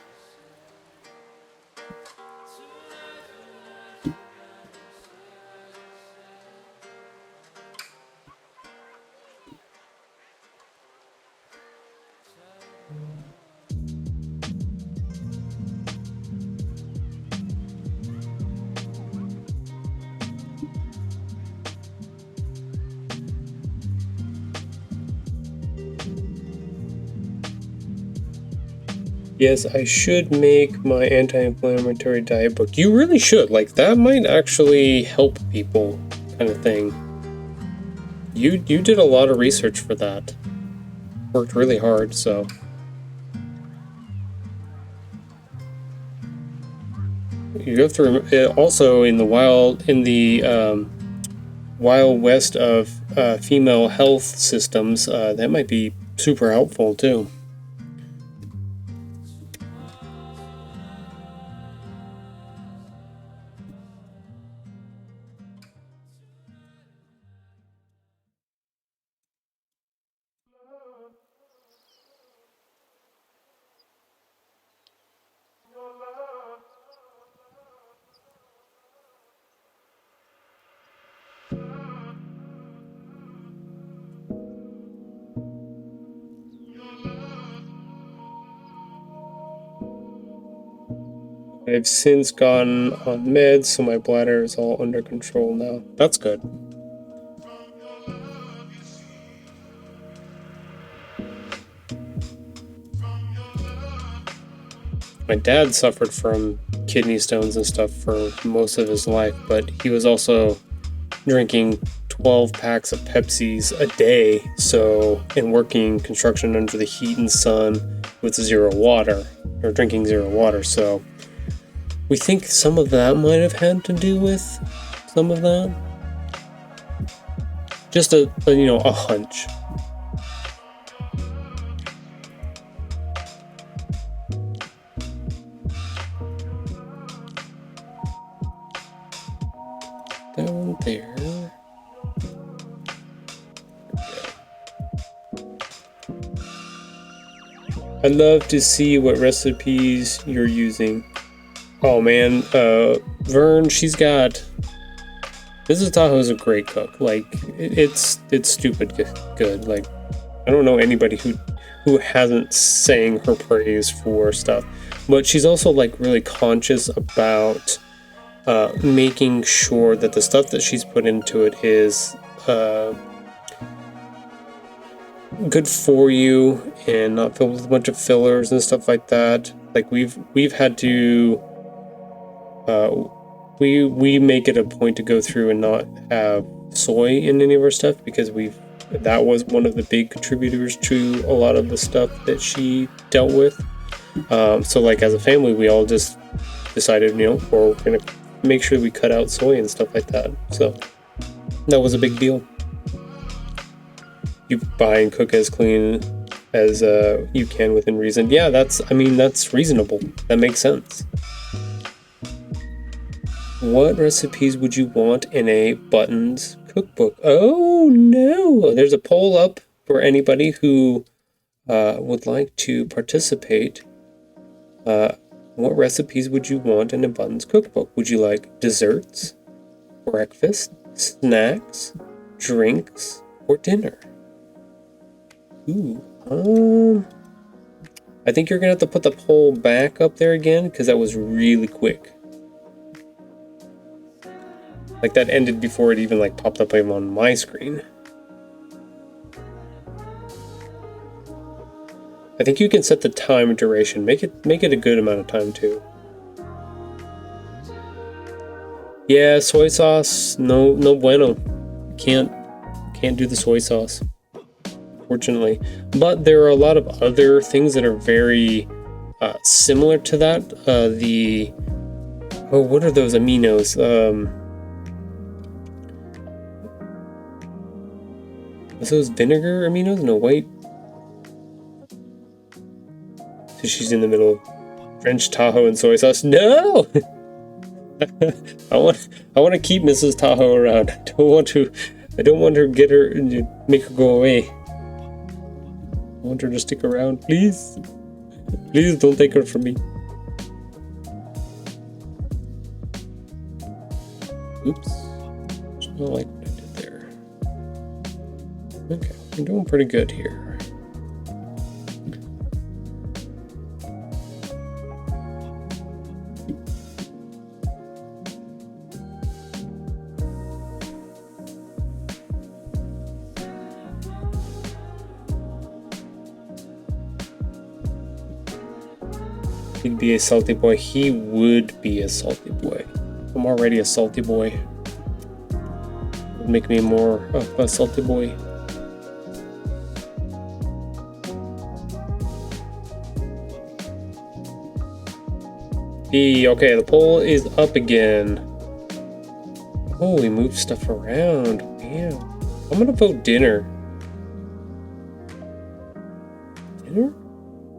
Yes, I should make my anti-inflammatory diet book. You really should. Like, that might actually help people, kind of thing. You did a lot of research for that. Worked really hard, so. You have to also in the wild west of female health systems, that might be super helpful too. I've since gone on meds, so my bladder is all under control now. That's good. My dad suffered from kidney stones and stuff for most of his life, but he was also drinking 12 packs of Pepsis a day, and working construction under the heat and sun with zero water, or drinking zero water, so we think some of that might have had to do with some of that. Just a hunch. Down there. I'd love to see what recipes you're using. Oh man, Vern, she's got. Mrs. Tahoe is a great cook. Like it's stupid good. Like I don't know anybody who hasn't sang her praise for stuff, but she's also like really conscious about making sure that the stuff that she's put into it is good for you and not filled with a bunch of fillers and stuff like that. Like we've had to we make it a point to go through and not have soy in any of our stuff because that was one of the big contributors to a lot of the stuff that she dealt with. So like as a family, we all just decided, we're gonna make sure we cut out soy and stuff like that. So that was a big deal. You buy and cook as clean as you can within reason. Yeah, that's reasonable. That makes sense. What recipes would you want in a Buttons cookbook? Oh no! There's a poll up for anybody who would like to participate. What recipes would you want in a Buttons cookbook? Would you like desserts, breakfast, snacks, drinks, or dinner? Ooh, I think you're gonna have to put the poll back up there again because that was really quick. Like that ended before it even like popped up on my screen. I think you can set the time duration. Make it a good amount of time too. Yeah, soy sauce. No bueno. Can't do the soy sauce, fortunately. But there are a lot of other things that are very similar to that. What are those aminos? Are those vinegar aminos? No, wait. So she's in the middle of French Tahoe and soy sauce. No! I want to keep Mrs. Tahoe around. I don't want to make her go away. I want her to stick around, please. Please don't take her from me. Oops. It's not like what I did there. Okay, we're doing pretty good here. He'd be a salty boy. He would be a salty boy. I'm already a salty boy. would make me more of a salty boy. Okay, the poll is up again. Oh, we moved stuff around. Damn. I'm gonna vote dinner. Dinner?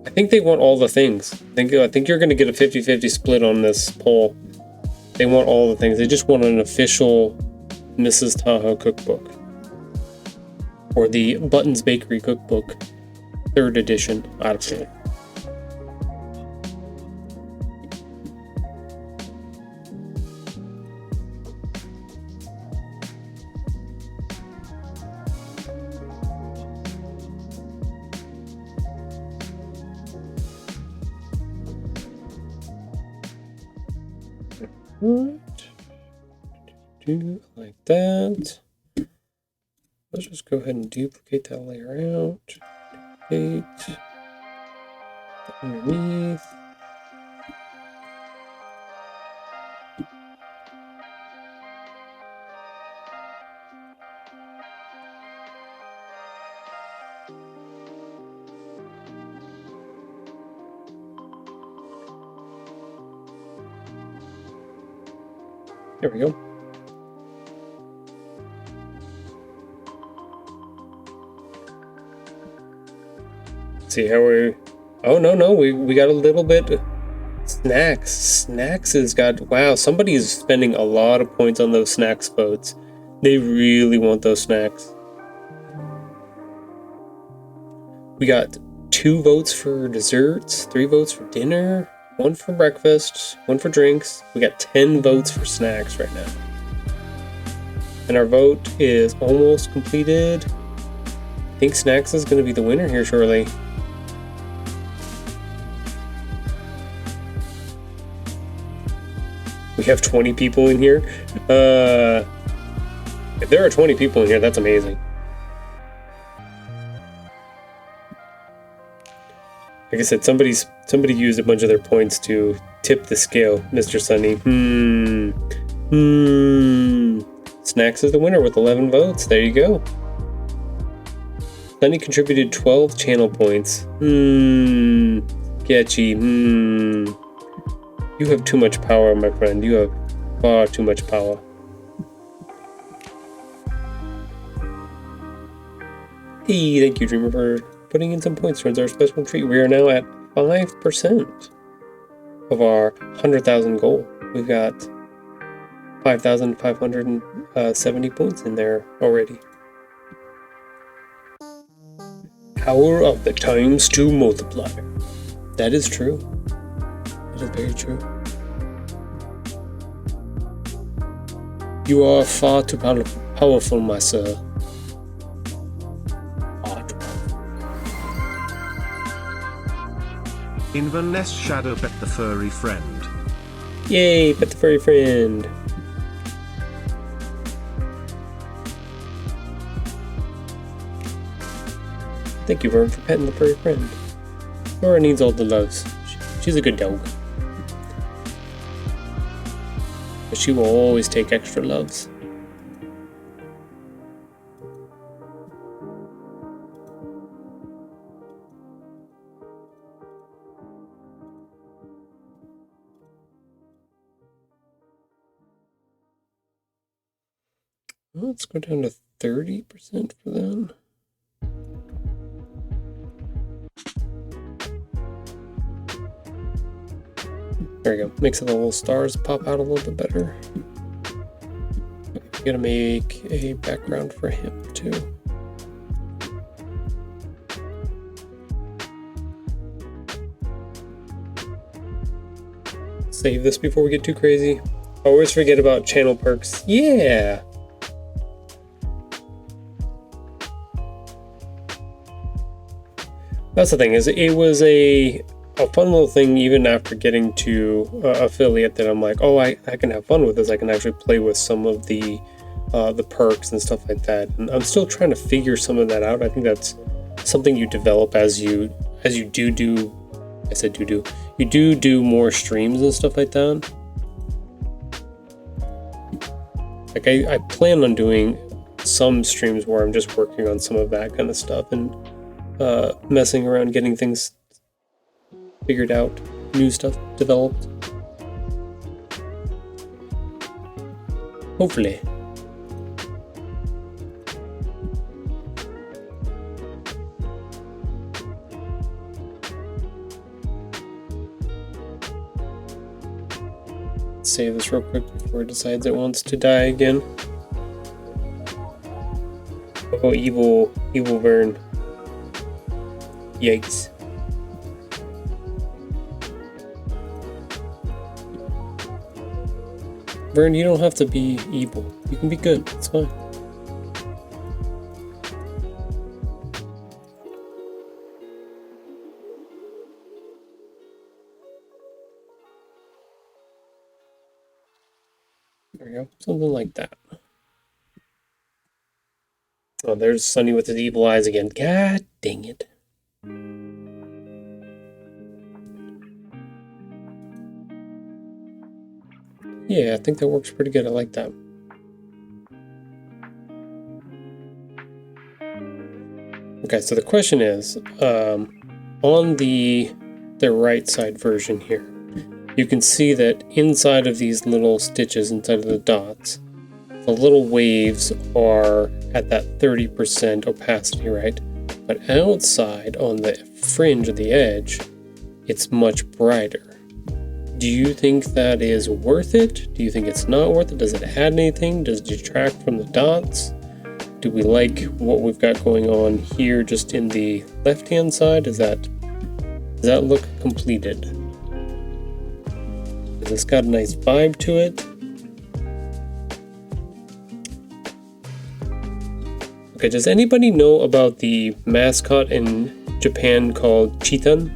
I think they want all the things. I think you're gonna get a 50-50 split on this poll. They want all the things. They just want an official Mrs. Tahoe cookbook. Or the Buttons Bakery cookbook. 3rd edition. I don't know. Do like that. Let's just go ahead and duplicate that layer out. Duplicate underneath. There we go. See how we... Oh, no, we got a little bit... Snacks. Snacks has got... Wow, somebody is spending a lot of points on those snacks votes. They really want those snacks. We got 2 votes for desserts, 3 votes for dinner, 1 for breakfast, 1 for drinks. We got 10 votes for snacks right now. And our vote is almost completed. I think snacks is going to be the winner here shortly. We have 20 people in here. If there are 20 people in here, that's amazing. Like I said, somebody used a bunch of their points to tip the scale, Mr. Sunny. Snacks is the winner with 11 votes. There you go. Sunny contributed 12 channel points. Sketchy. You have too much power, my friend. You have far too much power. Hey, thank you, Dreamer, for putting in some points towards our special treat. We are now at 5% of our 100,000 goal. We've got 5,570 points in there already. Power of the times 2 multiplier. That is true. That is very true. You are far too powerful, my sir. Inverness Shadow bet the furry friend. Yay, bet the furry friend. Thank you, Vern, for petting the furry friend. Laura needs all the loves. She's a good dog. But she will always take extra loves. Let's go down to 30% for them. There we go. Makes the little stars pop out a little bit better. I'm gonna make a background for him too. Save this before we get too crazy. I always forget about channel perks. Yeah! That's the thing, is it was a fun little thing even after getting to affiliate that I'm like, oh, I can have fun with this. I can actually play with some of the perks and stuff like that. And I'm still trying to figure some of that out. I think that's something you develop as you do more streams and stuff like that. Like I plan on doing some streams where I'm just working on some of that kind of stuff and messing around, getting things figured out, new stuff developed. Hopefully. Save this real quick before it decides it wants to die again. Oh, evil Vern. Yikes. Vern, you don't have to be evil. You can be good. It's fine. There we go. Something like that. Oh, there's Sunny with his evil eyes again. God dang it. Yeah, I think that works pretty good. I like that. Okay, so the question is, on the right side version here, you can see that inside of these little stitches, inside of the dots, the little waves are at that 30% opacity, right? But outside on the fringe of the edge, it's much brighter. Do you think that is worth it? Do you think it's not worth it? Does it add anything? Does it detract from the dots? Do we like what we've got going on here just in the left-hand side? Does that look completed? Has this got a nice vibe to it? Okay, does anybody know about the mascot in Japan called Chitan?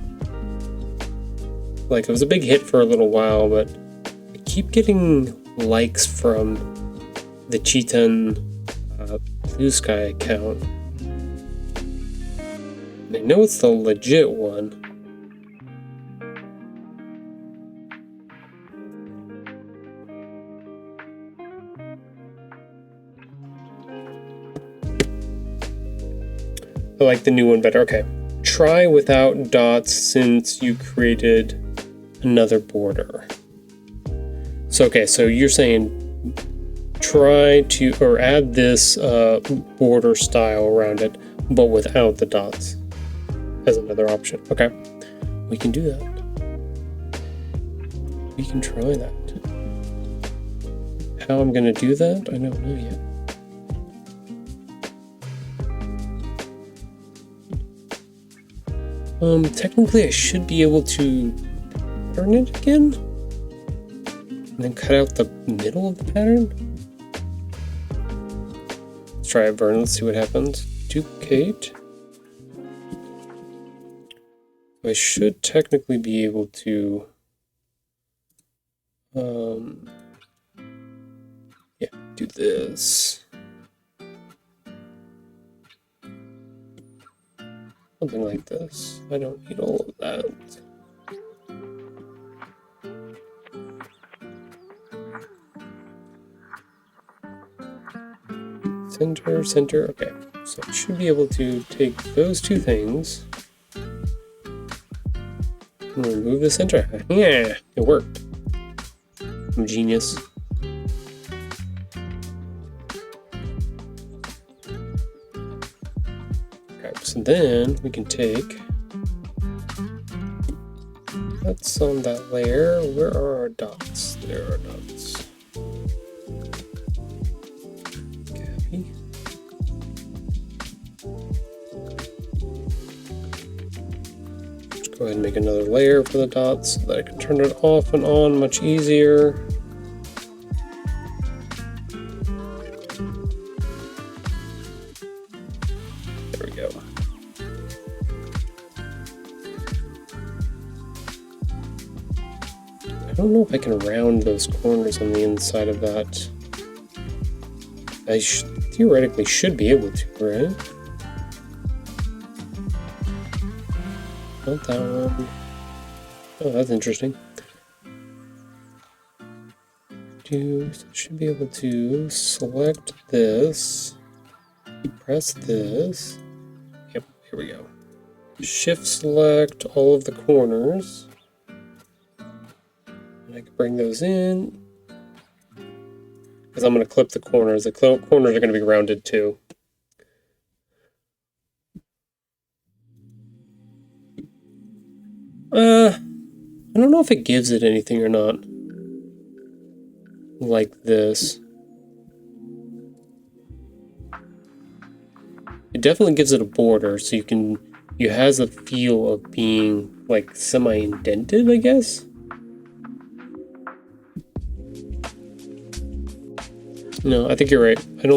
Like, it was a big hit for a little while, but I keep getting likes from the Chitan Blue Sky account. And I know it's the legit one. I like the new one better. Okay. Try without dots since you created another border. So, okay, so you're saying try to, or add this border style around it, but without the dots as another option. Okay. We can do that. We can try that. How I'm going to do that, I don't know yet. Technically I should be able to pattern it again? And then cut out the middle of the pattern? Let's try it, Vern, let's see what happens. Duplicate. I should technically be able to yeah, do this. Something like this. I don't need all of that. Center, center. Okay, so I should be able to take those two things and remove the center. Yeah, it worked. I'm a genius. So then we can take, that's on that layer. Where are our dots? There are dots. Copy. Let's go ahead and make another layer for the dots so that I can turn it off and on much easier. I don't know if I can round those corners on the inside of that. I theoretically should be able to, right? Not that one. Oh, that's interesting. So I should be able to select this. Press this. Yep, here we go. Shift select all of the corners. And I can bring those in. Because I'm going to clip the corners. The corners are going to be rounded too. I don't know if it gives it anything or not. Like this. It definitely gives it a border, so it has a feel of being like semi-indented, I guess. No, I think you're right. I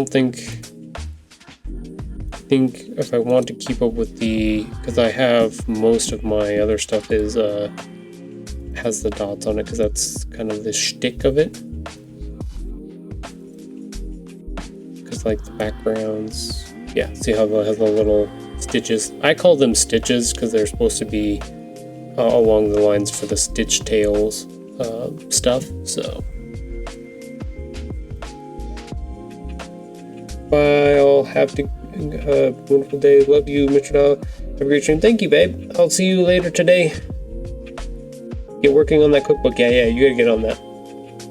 think if I want to keep up with because I have most of my other stuff is has the dots on it, because that's kind of the shtick of it. Because like the backgrounds, yeah, see how it has the little stitches? I call them stitches because they're supposed to be along the lines for the stitch tails stuff, so. Bye, I'll have to wonderful day. Love you, Mr. Doll. Have a great stream. Thank you, babe. I'll see you later today. Get working on that cookbook. Yeah, you gotta get on that.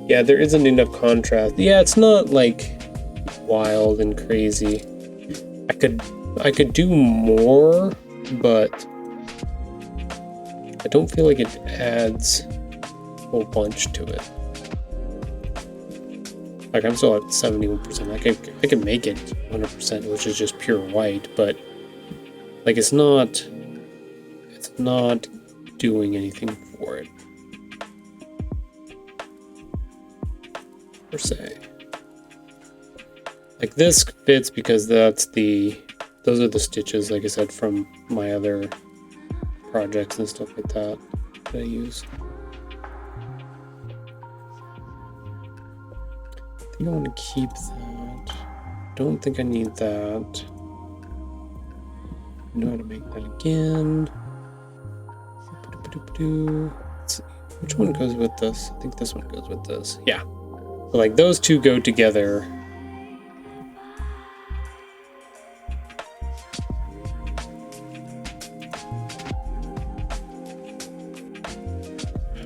Yeah, there isn't enough contrast. Yeah, it's not like wild and crazy. I could do more, but I don't feel like it adds a whole bunch to it. Like, I'm still at 71%. I can make it 100%, which is just pure white, but like it's not doing anything for it per se. Like this fits because those are the stitches, like I said, from my other projects and stuff like that I use. I don't want to keep that. Don't think I need that. I know how to make that again. Let's see. Which one goes with this? I think this one goes with this. Yeah. So like those two go together.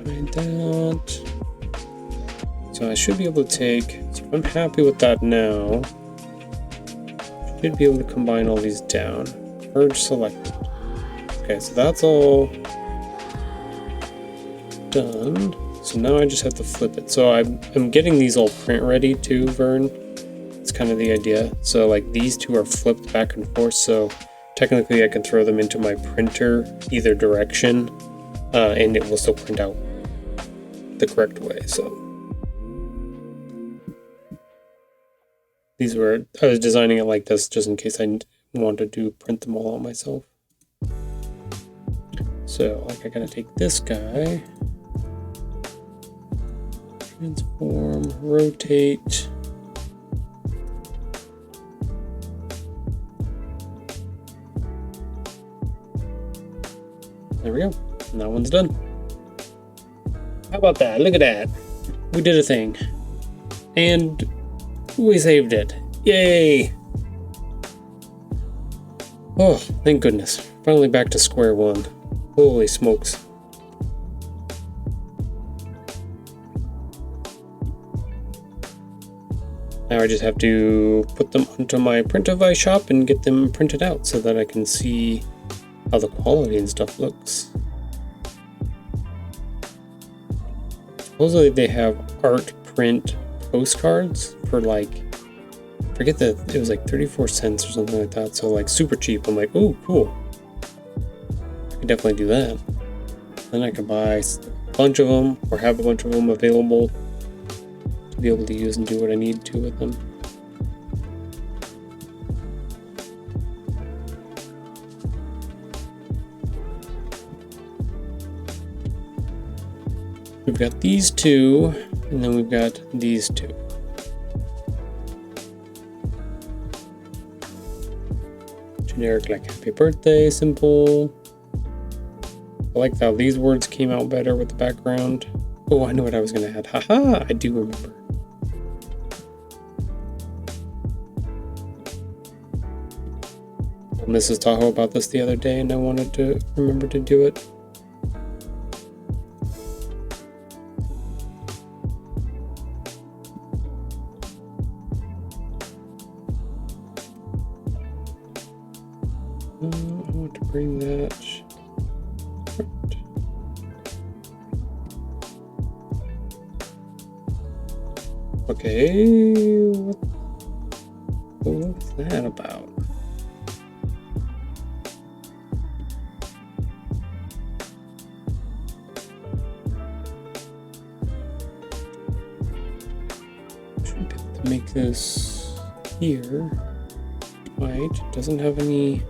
Like that. So I should be able to take, so I'm happy with that now. Should be able to combine all these down. Merge selected. Okay, so that's all done. So now I just have to flip it. So I'm getting these all print ready too, Vern. It's kind of the idea. So like these two are flipped back and forth. So technically I can throw them into my printer either direction, and it will still print out the correct way. So. I was designing it like this just in case I wanted to print them all out myself. So, like, I gotta take this guy, transform, rotate. There we go. And that one's done. How about that? Look at that. We did a thing. And we saved it. Yay! Oh, thank goodness. Finally back to square one. Holy smokes. Now I just have to put them onto my print device shop and get them printed out so that I can see how the quality and stuff looks. Supposedly they have art print postcards for like, I forget that it was like 34 cents or something like that, so like super cheap. I'm like, oh cool, I can definitely do that. Then I can buy a bunch of them or have a bunch of them available to be able to use and do what I need to with them. We've got these two, and then we've got these two. Generic, like happy birthday, simple. I like how these words came out better with the background. Oh, I know what I was gonna add. Haha, I do remember. told Mrs. Tahoe about this the other day, and I wanted to remember to do it. I want to bring that. Okay, what's that about? Should be able to make this here. Right, it doesn't have any.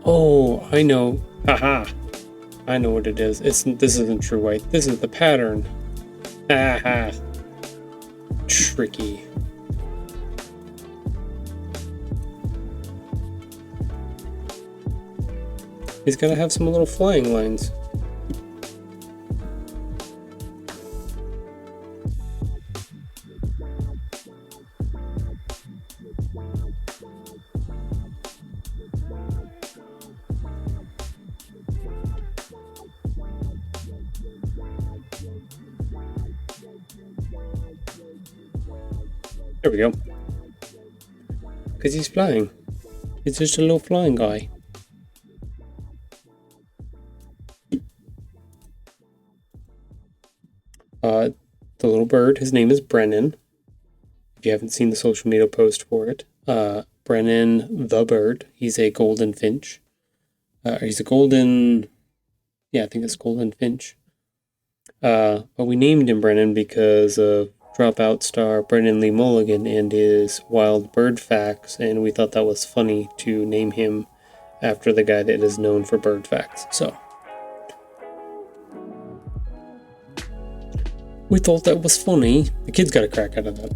Oh, I know. Haha. I know what it is. This isn't true white. This is the pattern. Aha. Tricky. He's gotta have some little flying lines. There we go. Because he's flying. He's just a little flying guy. The little bird, his name is Brennan. If you haven't seen the social media post for it, Brennan the bird. He's a golden finch. He's a golden... Yeah, I think it's golden finch. But we named him Brennan because of Dropout star Brennan Lee Mulligan and his wild bird facts, and we thought that was funny to name him after the guy that is known for bird facts. So we thought that was funny. The kids got a crack out of that.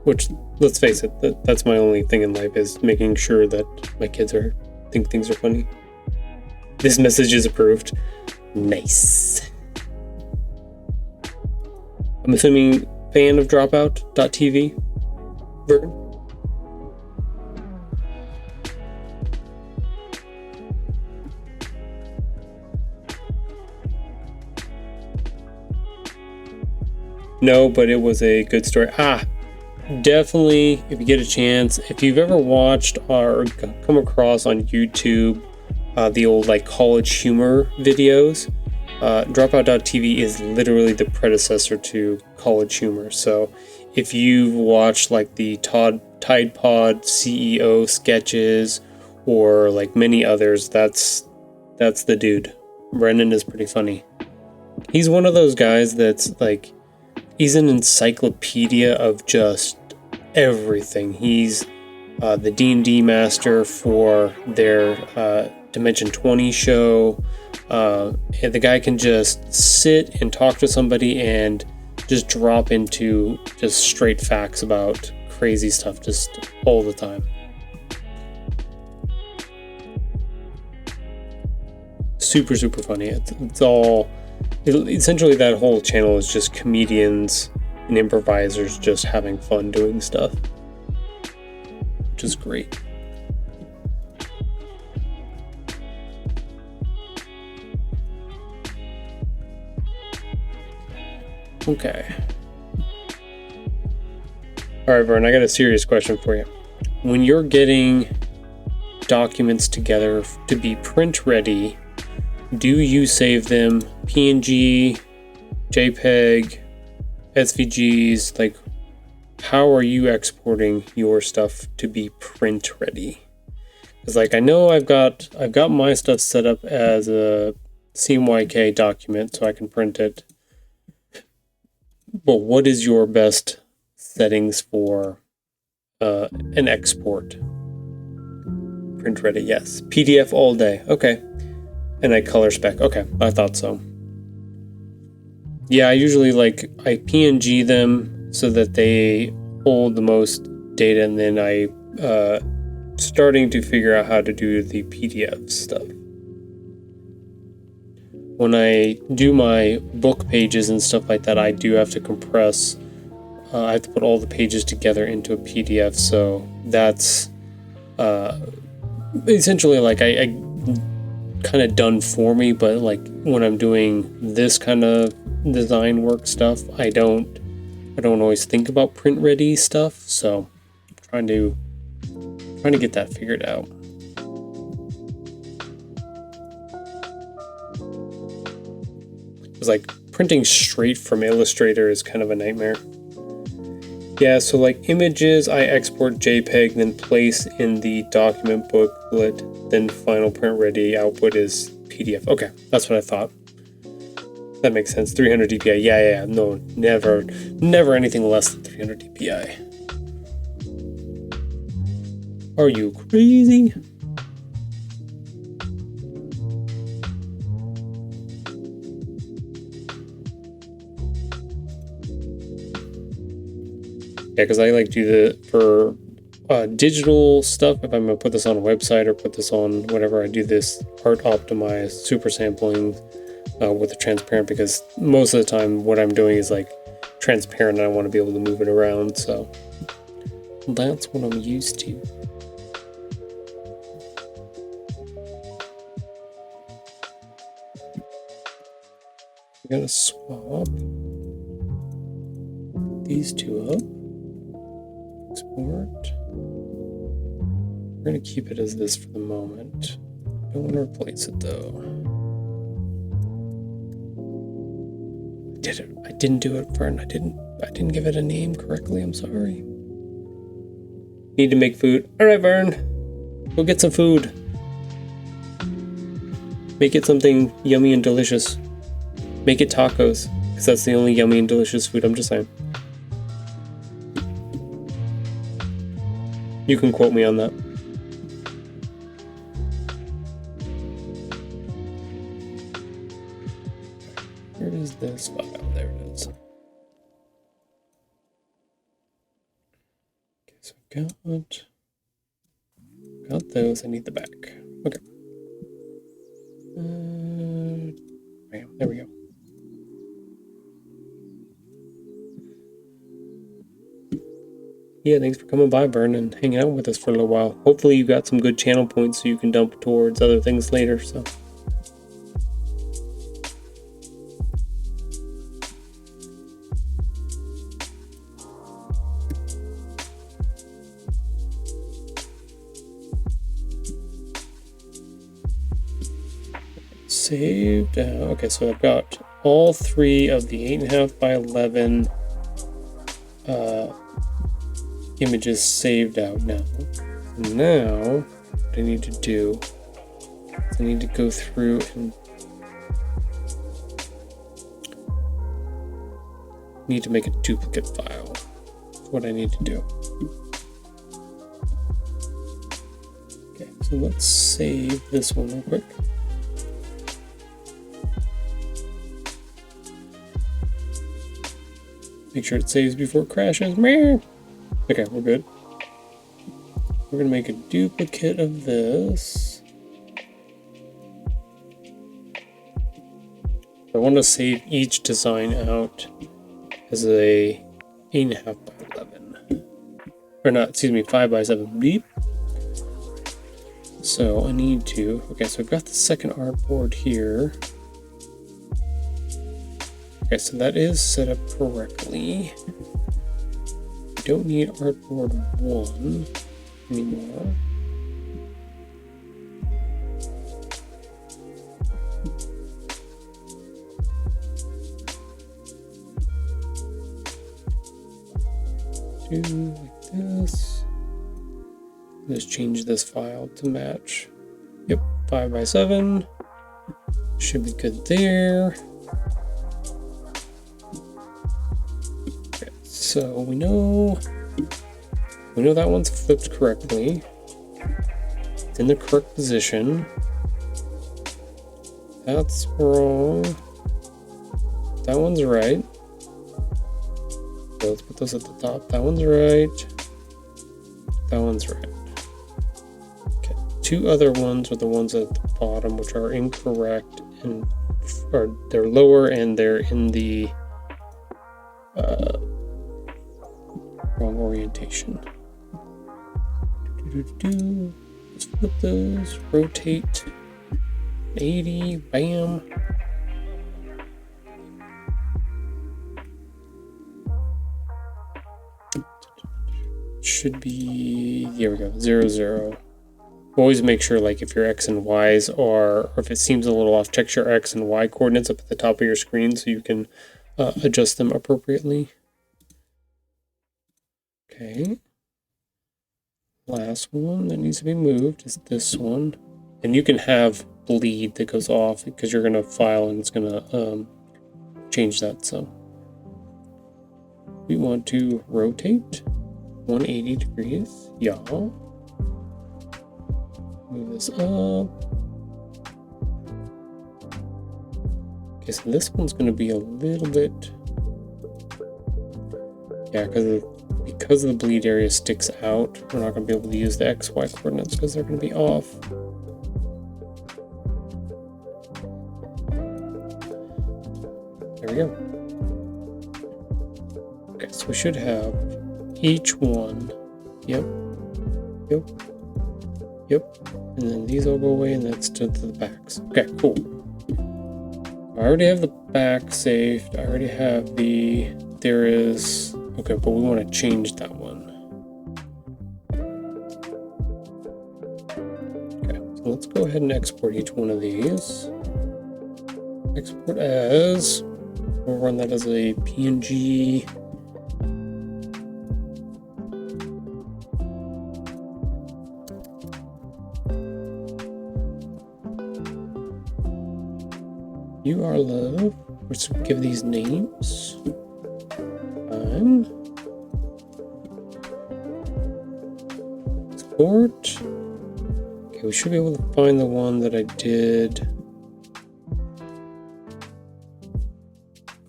Which, let's face it, that's my only thing in life, is making sure that my kids think things are funny. This message is approved. Nice. I'm assuming fan of Dropout.tv, Vern? No, but it was a good story. Definitely, if you get a chance, if you've ever watched or come across on YouTube the old like college humor videos, Dropout.tv is literally the predecessor to College Humor. So if you've watched like the Tide Pod CEO sketches or like many others, that's the dude. Brennan is pretty funny. He's one of those guys that's like, he's an encyclopedia of just everything. He's the D&D master for their Dimension 20 show. The guy can just sit and talk to somebody and just drop into just straight facts about crazy stuff just all the time. Super, super funny. Essentially that whole channel is just comedians and improvisers just having fun doing stuff, which is great. Okay. Alright, Vern, I got a serious question for you. When you're getting documents together to be print ready, do you save them PNG, JPEG, SVGs? Like, how are you exporting your stuff to be print ready? Because like I know I've got my stuff set up as a CMYK document so I can print it. But what is your best settings for an export? Print ready, yes. PDF all day, okay. And I color spec, okay, I thought so. Yeah, I usually I PNG them so that they hold the most data, and then I starting to figure out how to do the PDF stuff. When I do my book pages and stuff like that, I do have to compress I have to put all the pages together into a PDF, so that's essentially like I kind of done for me. But like when I'm doing this kind of design work stuff, I don't always think about print ready stuff, so I'm trying to get that figured out. It's like printing straight from Illustrator is kind of a nightmare. Yeah, so like images, I export JPEG, then place in the document booklet, then final print ready output is PDF. Okay, that's what I thought. That makes sense. 300 dpi. Yeah. No, never anything less than 300 dpi. Are you crazy? Yeah, because I like do for digital stuff. If I'm gonna put this on a website or put this on whatever, I do this art optimized super sampling with the transparent, because most of the time what I'm doing is like transparent and I want to be able to move it around. So that's what I'm used to. We're gonna swap these two up. Export. We're gonna keep it as this for the moment. Don't want to replace it though. I didn't do it, Fern. I didn't give it a name correctly. I'm sorry. Need to make food. All right, Vern. Go get some food. Make it something yummy and delicious. Make it tacos, because that's the only yummy and delicious food. I'm just saying. You can quote me on that. Where is this file? There it is. Okay, so got those. I need the back. Okay. Bam, there we go. Yeah, thanks for coming by, Vern, and hanging out with us for a little while. Hopefully you got some good channel points so you can dump towards other things later, so. Saved. Okay, so I've got all three of the 8.5 by 11 images saved out now. Now, what I need to do is I need to go through and need to make a duplicate file. That's what I need to do. Okay, so let's save this one real quick. Make sure it saves before it crashes. Okay, we're good. We're gonna make a duplicate of this. I want to save each design out as a 8.5 by 11. Or not, excuse me, 5 by 7. Beep. So I need to, okay, so I've got the second artboard here. Okay, so that is set up correctly. We don't need artboard 1 anymore. Do like this. Just change this file to match. Yep, 5 by 7. Should be good there. So we know that one's flipped correctly. It's in the correct position. That's wrong. That one's right. So let's put those at the top. That one's right. That one's right. Okay. Two other ones are the ones at the bottom, which are incorrect, and or they're lower and they're in the wrong orientation. Let's flip those, rotate 80, bam. Should be, there we go, 0, 0. Always make sure, like, if your X and Y's are, or if it seems a little off, check your X and Y coordinates up at the top of your screen so you can adjust them appropriately. Okay. Last one that needs to be moved is this one. And you can have bleed that goes off because you're going to file and it's going to change that. So we want to rotate 180 degrees. Yeah. Move this up. Okay, so this one's going to be a little bit, yeah, because the bleed area sticks out, we're not going to be able to use the XY coordinates because they're going to be off. There we go. Okay, so we should have each one. Yep. And then these all go away, and that's to the backs. Okay, cool. I already have the back saved. I already have there is, okay, but we want to change that one. Okay, so let's go ahead and export each one of these. Export as, we'll run that as a PNG. You are love. Let's give these names. Export. Okay, we should be able to find the one that I did.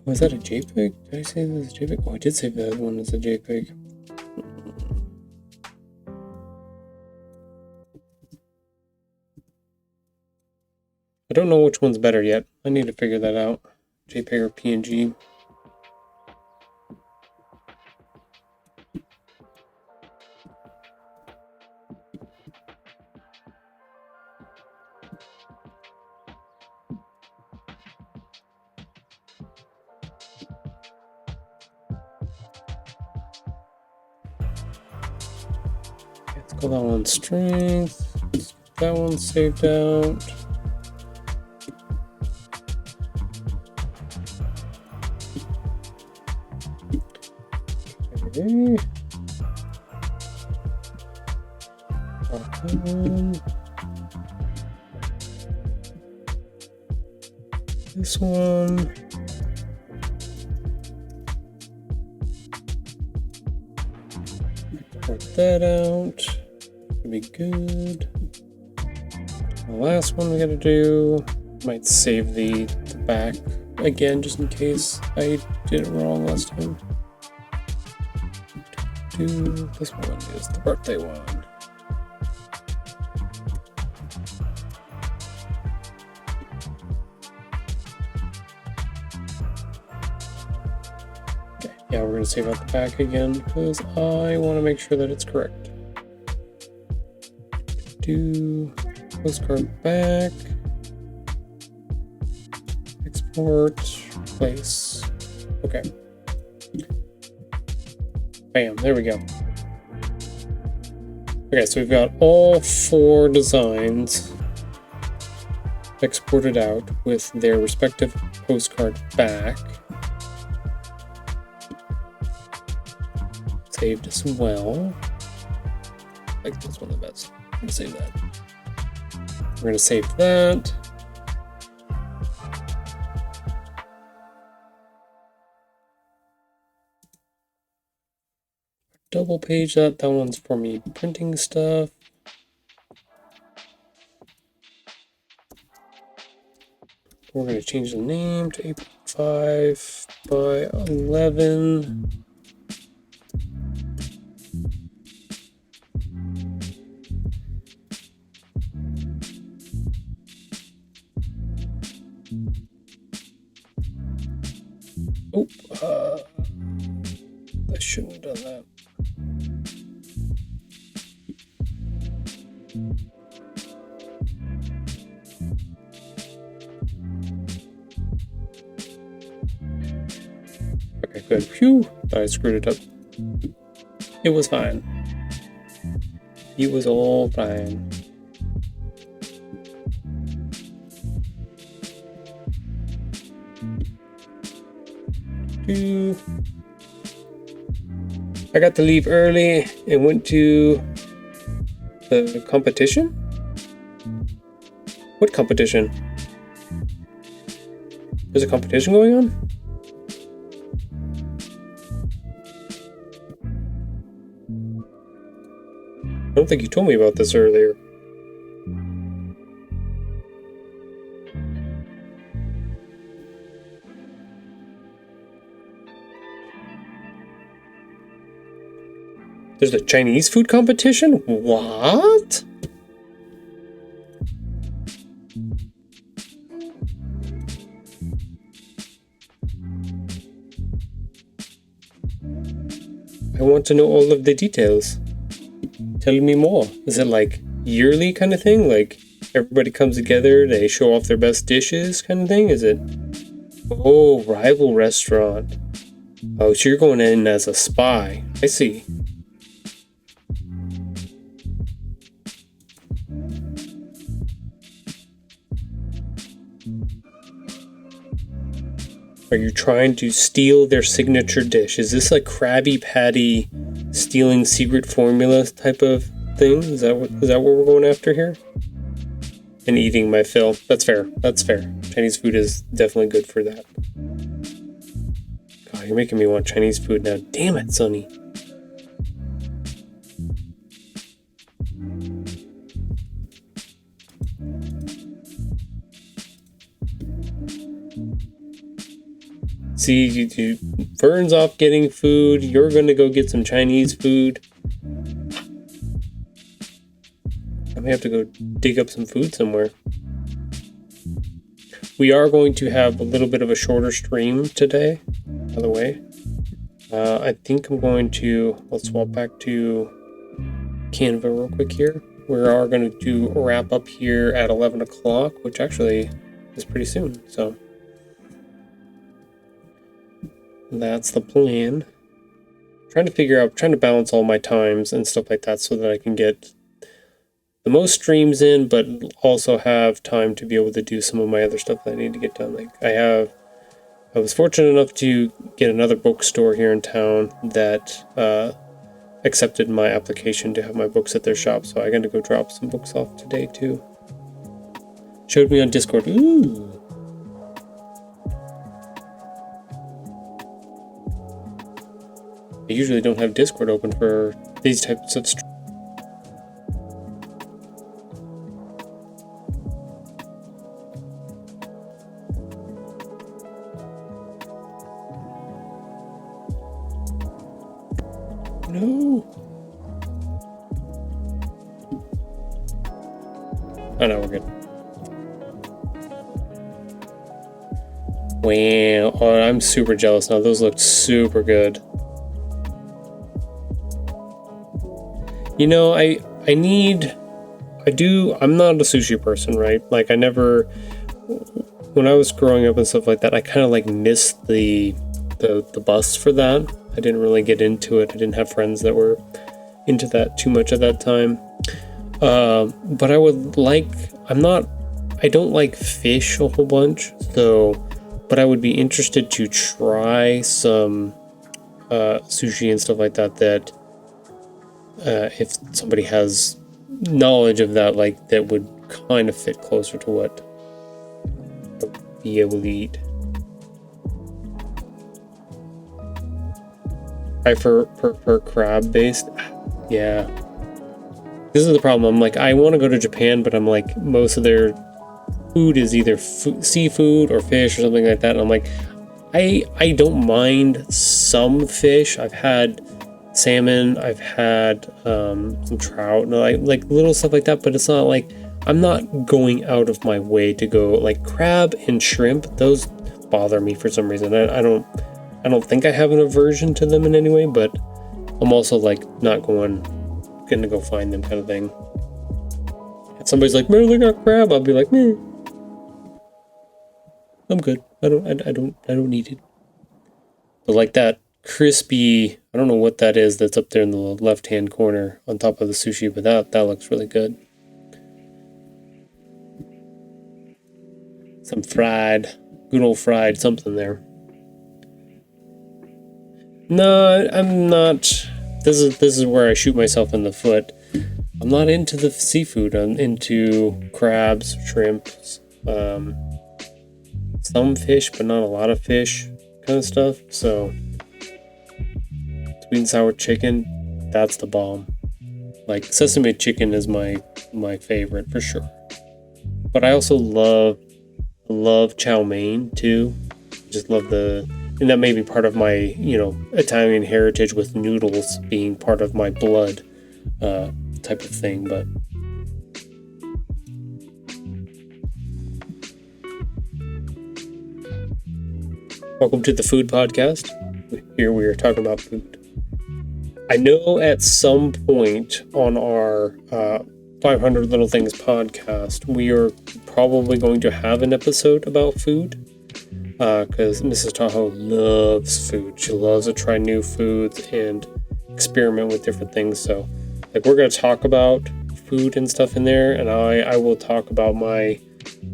Was that a JPEG? Did I save that as a JPEG? Oh, I did save that one as a JPEG. I don't know which one's better yet. I need to figure that out. JPEG or PNG. Let's call that one strength. That one saved out. Okay. This one. Export that out. Should be good. The last one we gotta do, might save the back again just in case I did it wrong last time. This one is the birthday one. Okay, yeah, we're gonna save out the back again because I want to make sure that it's correct. Do postcard back, export, place. Okay. Bam, there we go. Okay, so we've got all 4 designs exported out with their respective postcard back. Saved as well. I like this one the best. I'm gonna save that. We're gonna save that. Double page that. That one's for me printing stuff. We're going to change the name to 8.5 by 11. Oh, I shouldn't have done that. good. Phew, thought I screwed it up. It was fine. It was all fine. I got to leave early and went to the competition? What competition? There's a competition going on? I don't think you told me about this earlier. There's a Chinese food competition? What? I want to know all of the details. Tell me more. Is it like yearly kind of thing? Like everybody comes together, they show off their best dishes kind of thing? Is it? Oh, rival restaurant. Oh, so you're going in as a spy. I see. Are you trying to steal their signature dish? Is this like Krabby Patty stealing secret formula type of thing? Is that what we're going after here? And eating my fill. That's fair. That's fair. Chinese food is definitely good for that. God, you're making me want Chinese food now. Damn it, Sonny. See, Vern's off getting food. You're going to go get some Chinese food. I may have to go dig up some food somewhere. We are going to have a little bit of a shorter stream today, by the way. I think I'm going to, let's swap back to Canva real quick here. We are going to do a wrap up here at 11 o'clock, which actually is pretty soon, so. That's the plan. Trying to balance all my times and stuff like that so that I can get the most streams in, but also have time to be able to do some of my other stuff that I need to get done. Like I was fortunate enough to get another bookstore here in town that accepted my application to have my books at their shop, so I got to go drop some books off today too. Showed me on Discord. Ooh. I usually don't have Discord open for these types of streams. No. Oh no, we're good. Wow. Oh, I'm super jealous now. Those look super good. You know, I'm not a sushi person, right? Like when I was growing up and stuff like that, I kind of like missed the bus for that. I didn't really get into it. I didn't have friends that were into that too much at that time. But I don't like fish a whole bunch, but I would be interested to try some sushi and stuff like that if somebody has knowledge of that, like that would kind of fit closer to what I would be able to eat. Per crab based, yeah. This is the problem. I'm like, I want to go to Japan, but I'm like, most of their food is either seafood or fish or something like that. And I'm like, I don't mind some fish. I've had salmon, I've had some trout, and like little stuff like that, but it's not like I'm not going out of my way to go. Like crab and shrimp, those bother me for some reason. I don't think I have an aversion to them in any way, but I'm also like not gonna go find them kind of thing. If somebody's like, man, they got crab, I'll be like, meh, I'm good. I don't need it. But like that crispy, I don't know what that is that's up there in the left-hand corner on top of the sushi, but that looks really good. Some good old fried something there. No, I'm not. This is where I shoot myself in the foot. I'm not into the seafood. I'm into crabs, shrimps, some fish, but not a lot of fish kind of stuff. So sweet and sour chicken, that's the bomb. Like sesame chicken is my favorite for sure. But I also love chow mein too. Just love and that may be part of my, Italian heritage with noodles being part of my blood type of thing. But welcome to the food podcast. Here we are talking about food. I know at some point on our 500 Little Things podcast, we are probably going to have an episode about food. Because Mrs. Tahoe loves food. She loves to try new foods and experiment with different things. So, like, we're going to talk about food and stuff in there, and I will talk about my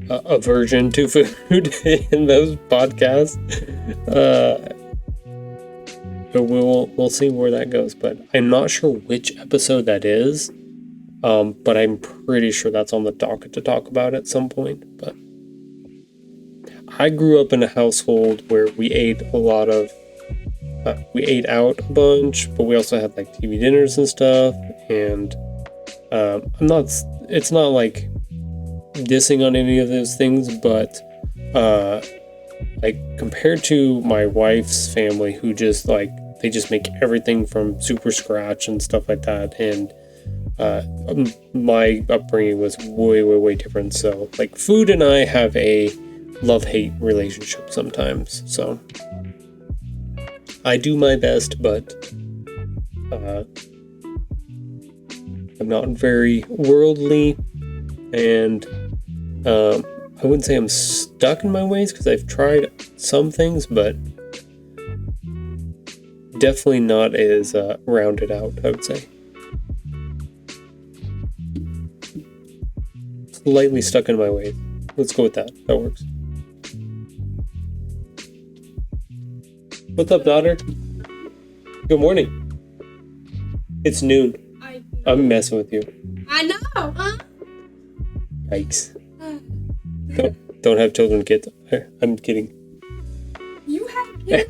aversion to food in those podcasts. So we'll see where that goes. But I'm not sure which episode that is. But I'm pretty sure that's on the docket to talk about at some point. But I grew up in a household where we ate out a bunch, but we also had like TV dinners and stuff. And it's not like dissing on any of those things, but like compared to my wife's family, who just like, they just make everything from super scratch and stuff like that. And my upbringing was way different. So like food and I have a love-hate relationship sometimes. So I do my best, but I'm not very worldly, and I wouldn't say I'm stuck in my ways because I've tried some things, but definitely not as rounded out, I would say. Slightly stuck in my ways. Let's go with that. That works. What's up, daughter? Good morning. It's noon. I'm messing with you. I know, huh? Yikes. Don't have children, kids. I'm kidding. You have kids?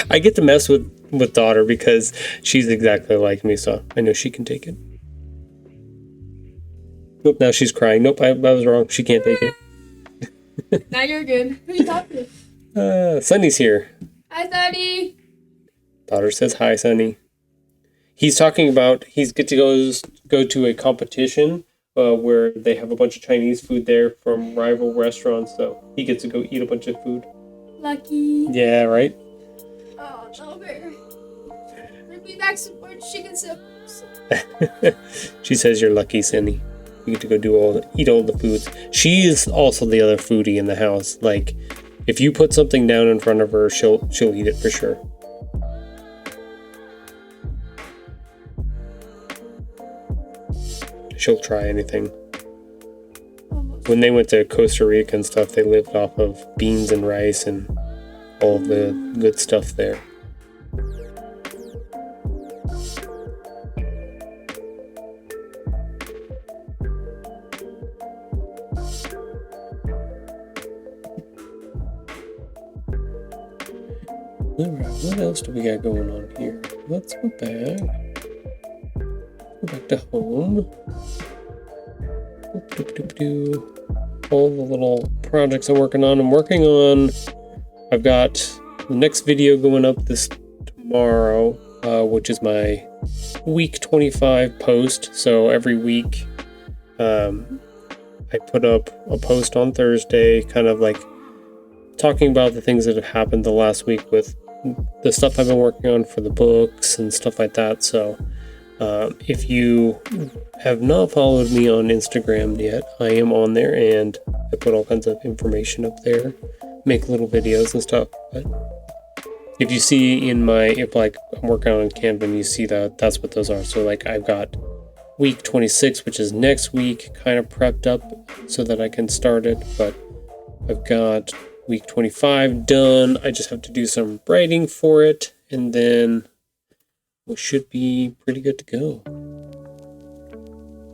I get to mess with daughter because she's exactly like me, so I know she can take it. Nope, now she's crying. Nope, I was wrong. She can't take it. Now you're good. Who are you talking to? Sonny's here. Hi, Sonny. Daughter says hi, Sonny. He's talking about he's get to go to a competition where they have a bunch of Chinese food there from rival restaurants, so he gets to go eat a bunch of food. Lucky. Yeah, right? Oh, no, bear. Bring me back some more chicken suppers. She says you're lucky, Sonny. You get to go eat all the foods. She is also the other foodie in the house. Like, if you put something down in front of her, she'll eat it for sure. She'll try anything. When they went to Costa Rica and stuff, they lived off of beans and rice and all of the good stuff there. Alright, what else do we got going on here? Let's go back. Go back to home. All the little projects I'm working on. I've got the next video going up tomorrow, which is my week 25 post. So every week, I put up a post on Thursday, kind of like talking about the things that have happened the last week with the stuff I've been working on for the books and stuff like that. So if you have not followed me on Instagram yet, I am on there, and I put all kinds of information up there, make little videos and stuff. But if you see in my, if like I'm working on Canva and you see that's what those are. So like I've got week 26, which is next week, kind of prepped up so that I can start it. But I've got week 25 done. I just have to do some writing for it, and then we should be pretty good to go.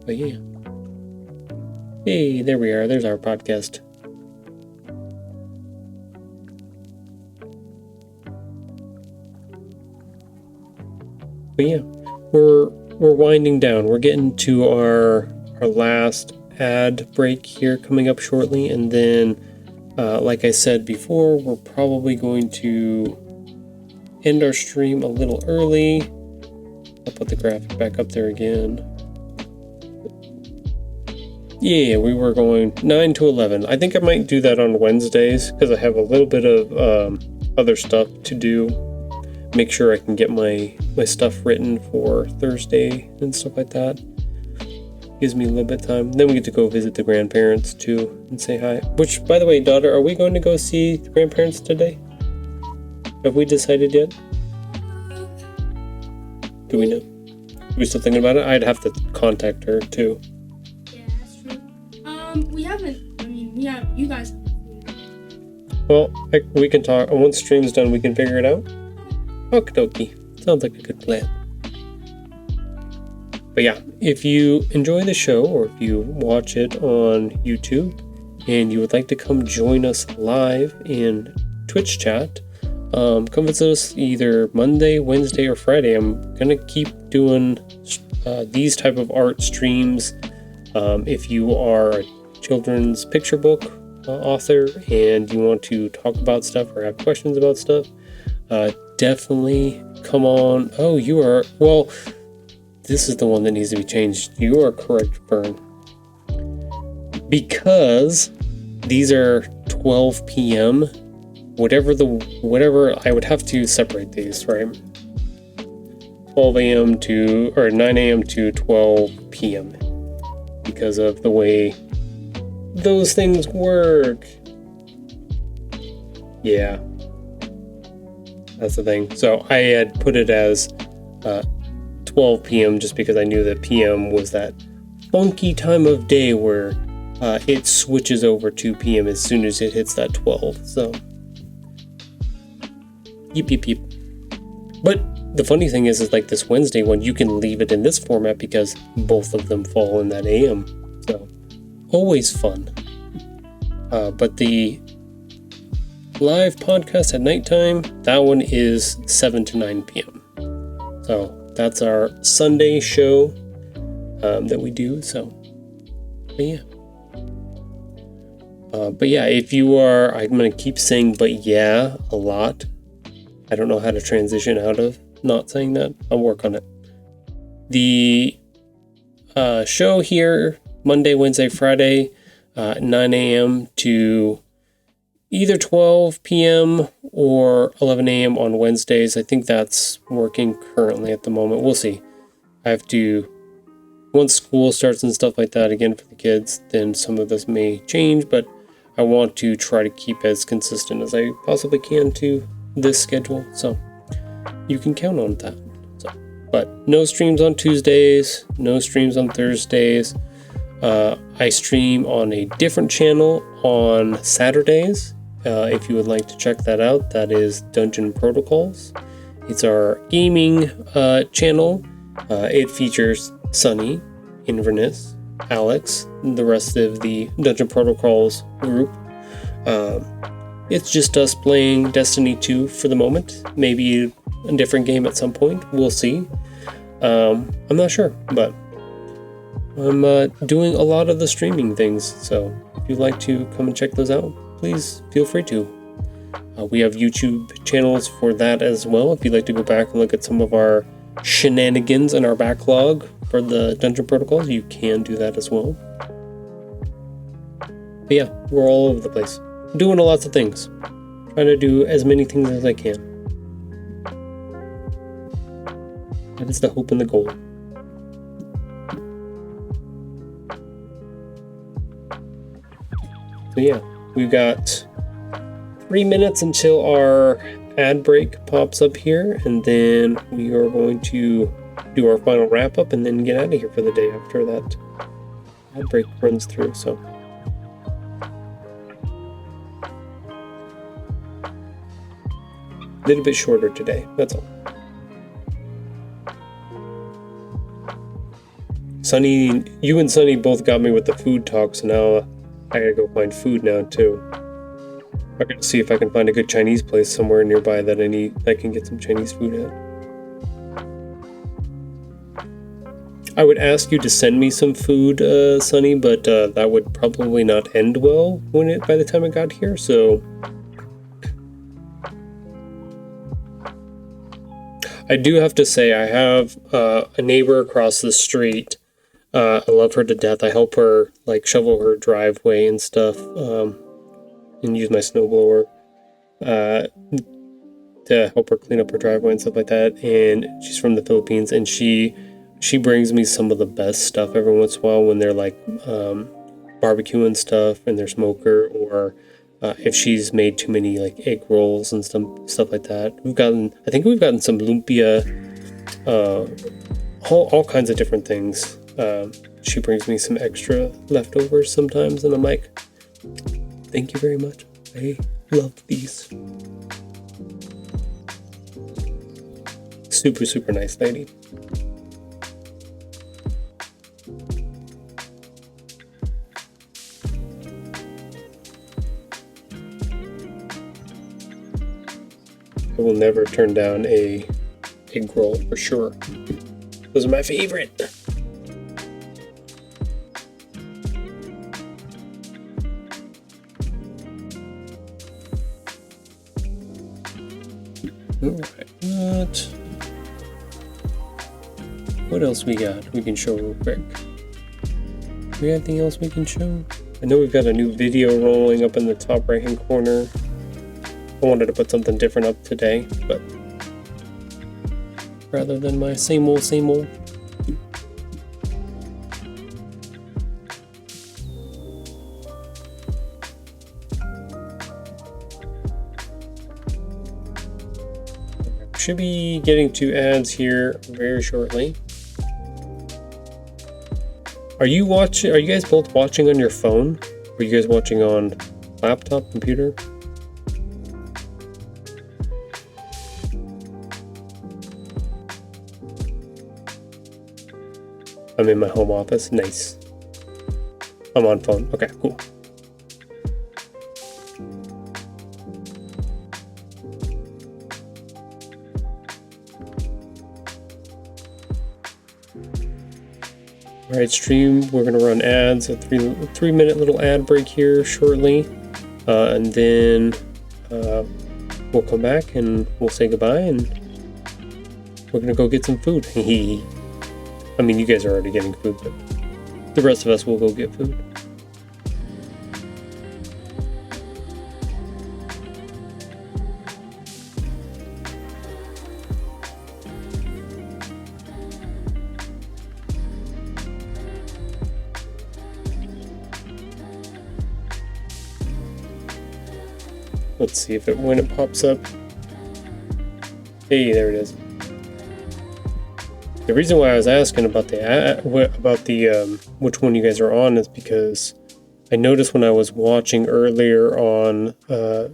But yeah. Hey, there we are. There's our podcast. But yeah, we're winding down. We're getting to our last ad break here coming up shortly, and then like I said before, we're probably going to end our stream a little early. I'll put the graphic back up there again. Yeah, we were going 9 to 11. I think I might do that on Wednesdays because I have a little bit of other stuff to do. Make sure I can get my stuff written for Thursday and stuff like that. Gives me a little bit of time. Then we get to go visit the grandparents too and say hi. Which, by the way, daughter, are we going to go see the grandparents today? Have we decided yet? Do we know? Are we still thinking about it? I'd have to contact her too. Yeah, that's true. We haven't. I mean, yeah, you guys. Well, we can talk. Once stream's done, we can figure it out. Okie dokie. Sounds like a good plan. But yeah, if you enjoy the show or if you watch it on YouTube and you would like to come join us live in Twitch chat, come visit us either Monday, Wednesday, or Friday. I'm going to keep doing these type of art streams. If you are a children's picture book author and you want to talk about stuff or have questions about stuff, definitely come on. Oh, you are, well, this is the one that needs to be changed. You are correct, Fern. Because these are 12 p.m. Whatever, I would have to separate these, right? 12 a.m. to, or 9 a.m. to 12 p.m. because of the way those things work. Yeah. That's the thing. So I had put it as 12 p.m. just because I knew that p.m. was that funky time of day where it switches over to p.m. as soon as it hits that 12. So, yep. But the funny thing is like this Wednesday one, you can leave it in this format because both of them fall in that a.m. So, always fun. But the live podcast at nighttime, that one is 7 to 9 p.m. So, that's our Sunday show that we do. So, but yeah, if you are, I'm going to keep saying but yeah a lot. I don't know how to transition out of not saying that. I'll work on it. The show here, Monday, Wednesday, Friday, 9 a.m. to either 12 p.m. or 11 a.m. on Wednesdays. I think that's working currently at the moment. We'll see. I have to, once school starts and stuff like that again for the kids, then some of this may change, but I want to try to keep as consistent as I possibly can to this schedule. So you can count on that. So, but no streams on Tuesdays, no streams on Thursdays. I stream on a different channel on Saturdays. If you would like to check that out, that is Dungeon Protocols. It's our gaming channel. It features Sunny, Inverness, Alex, and the rest of the Dungeon Protocols group. It's just us playing Destiny 2 for the moment. Maybe a different game at some point. We'll see. I'm not sure, but I'm doing a lot of the streaming things. So if you'd like to come and check those out, please feel free to. We have YouTube channels for that as well. If you'd like to go back and look at some of our shenanigans and our backlog for the Dungeon Protocols, you can do that as well. But yeah, we're all over the place. Doing lots of things. Trying to do as many things as I can. That is the hope and the goal. So yeah, we've got 3 minutes until our ad break pops up here, and then we are going to do our final wrap up and then get out of here for the day after that ad break runs through. So a little bit shorter today, that's all. Sunny, you and Sunny both got me with the food talk, so now I gotta go find food now too. I gotta see if I can find a good Chinese place somewhere nearby that I can get some Chinese food at. I would ask you to send me some food, Sunny, but that would probably not end well by the time I got here, so I do have to say I have a neighbor across the street. I love her to death. I help her like shovel her driveway and stuff, and use my snowblower to help her clean up her driveway and stuff like that. And she's from the Philippines, and she brings me some of the best stuff every once in a while when they're like barbecuing stuff in their smoker, or if she's made too many like egg rolls and stuff like that. I think we've gotten some lumpia, all kinds of different things. She brings me some extra leftovers sometimes, and I'm like, thank you very much. I love these. Super, super nice lady. I will never turn down a egg roll for sure. Those are my favorite. Alright, what else we got we can show real quick? We got anything else we can show? I know we've got a new video rolling up in the top right hand corner. I wanted to put something different up today, but rather than my same old. Should be getting to ads here very shortly. Are you guys both watching on your phone? Or are you guys watching on laptop, computer? I'm in my home office. Nice. I'm on phone. Okay, cool. Alright, stream, we're going to run ads, a three-minute little ad break here shortly, and then we'll come back and we'll say goodbye, and we're going to go get some food. I mean, you guys are already getting food, but the rest of us will go get food. Let's see if when it pops up. Hey, there it is. The reason why I was asking about which one you guys are on is because I noticed when I was watching earlier on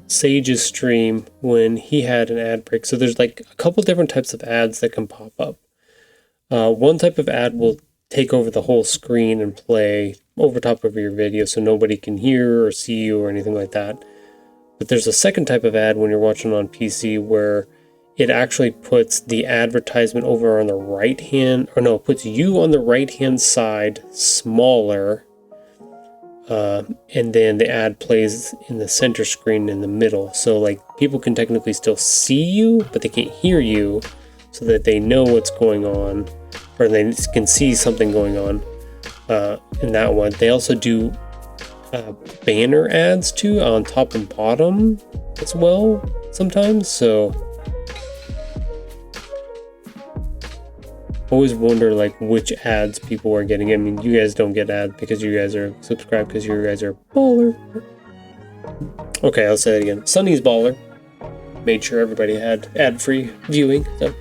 Sage's stream when he had an ad break. So there's like a couple different types of ads that can pop up. One type of ad will take over the whole screen and play over top of your video so nobody can hear or see you or anything like that. But there's a second type of ad when you're watching on PC where it actually puts the advertisement over on the right hand, or no, it puts you on the right hand side smaller, and then the ad plays in the center screen in the middle. So like people can technically still see you, but they can't hear you, so that they know what's going on, or they can see something going on in that one. They also do banner ads too on top and bottom as well sometimes, so always wonder like which ads people are getting. I mean, you guys don't get ads because you guys are subscribed because you guys are baller. Okay, I'll say it again. Sunny's baller. made sure everybody had ad-free viewing. So.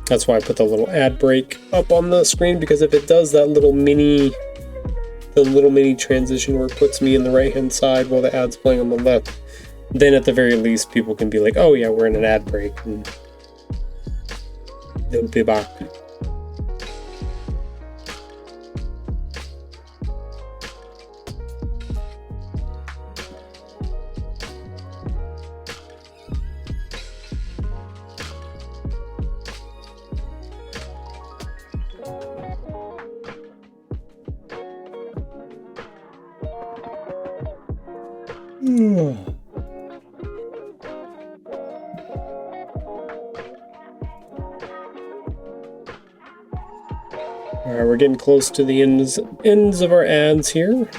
That's why I put the little ad break up on the screen, because if it does that little mini transition where it puts me in the right-hand side while the ad's playing on the left, then at the very least people can be like, oh yeah, we're in an ad break, and they'll be back. Alright, we're getting close to the ends of our ads here.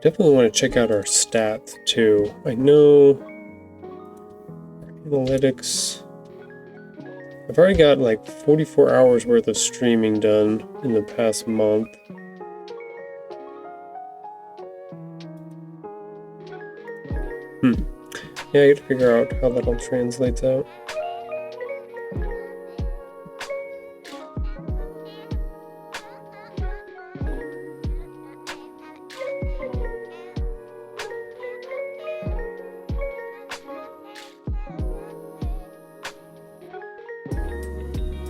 Definitely want to check out our stats too. I know analytics. I've already got like 44 hours worth of streaming done in the past month. Yeah, I gotta figure out how that all translates out.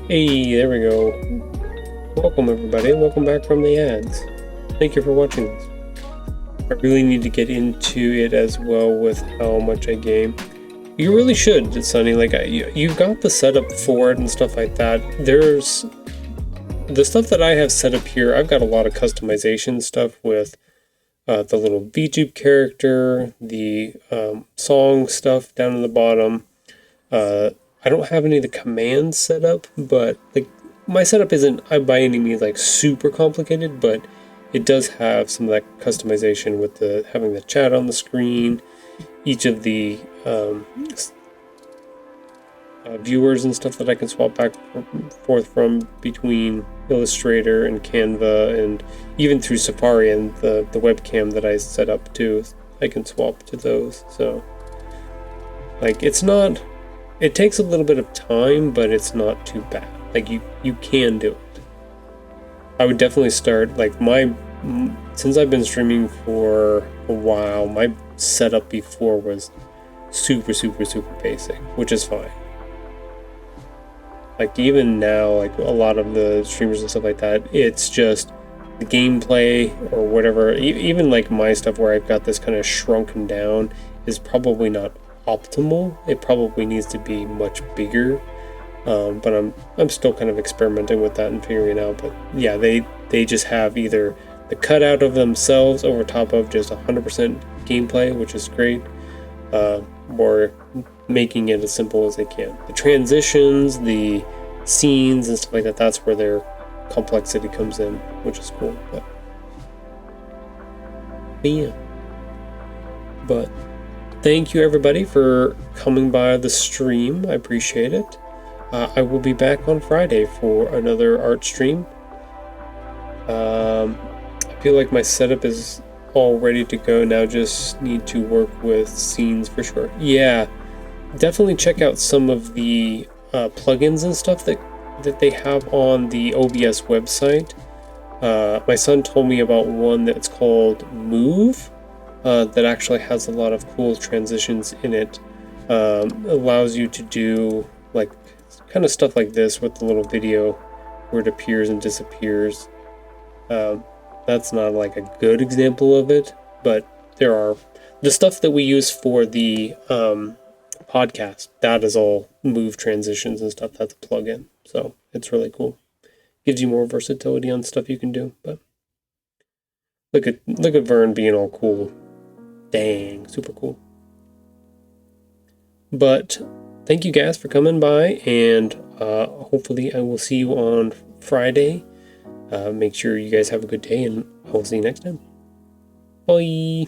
Hey, there we go. Welcome everybody, welcome back from the ads. Thank you for watching this. I really need to get into it as well with how much I game. You really should, Sonny. Like, you've got the setup for it and stuff like that. There's the stuff that I have set up here. I've got a lot of customization stuff with the little VTube character, the song stuff down in the bottom. I don't have any of the commands set up, but like my setup isn't by any means like super complicated, but it does have some of that customization with the having the chat on the screen, each of the viewers and stuff that I can swap back and forth from between Illustrator and Canva, and even through Safari and the webcam that I set up too. I can swap to those. So like it takes a little bit of time, but it's not too bad. Like you can do it. I would definitely start like since I've been streaming for a while, my setup before was super basic, which is fine. Like even now, like a lot of the streamers and stuff like that, it's just the gameplay or whatever. Even like my stuff where I've got this kind of shrunken down is probably not optimal. It probably needs to be much bigger, but I'm still kind of experimenting with that and figuring it out. But yeah, they just have either the cutout of themselves over top of just 100% gameplay, which is great, or making it as simple as they can. The transitions, the scenes and stuff like that, that's where their complexity comes in, which is cool. But yeah. But thank you everybody for coming by the stream. I appreciate it. I will be back on Friday for another art stream. I feel like my setup is all ready to go now. Just need to work with scenes for sure. Yeah, definitely check out some of the plugins and stuff that they have on the OBS website. My son told me about one that's called Move. That actually has a lot of cool transitions in it. Allows you to do like kind of stuff like this with the little video where it appears and disappears. That's not like a good example of it, but there are the stuff that we use for the podcast. That is all Move transitions and stuff. That's a plugin, so it's really cool. Gives you more versatility on stuff you can do. But look at Vern being all cool. Dang, super cool. But thank you guys for coming by, and hopefully I will see you on Friday. Make sure you guys have a good day, and I'll see you next time. Bye.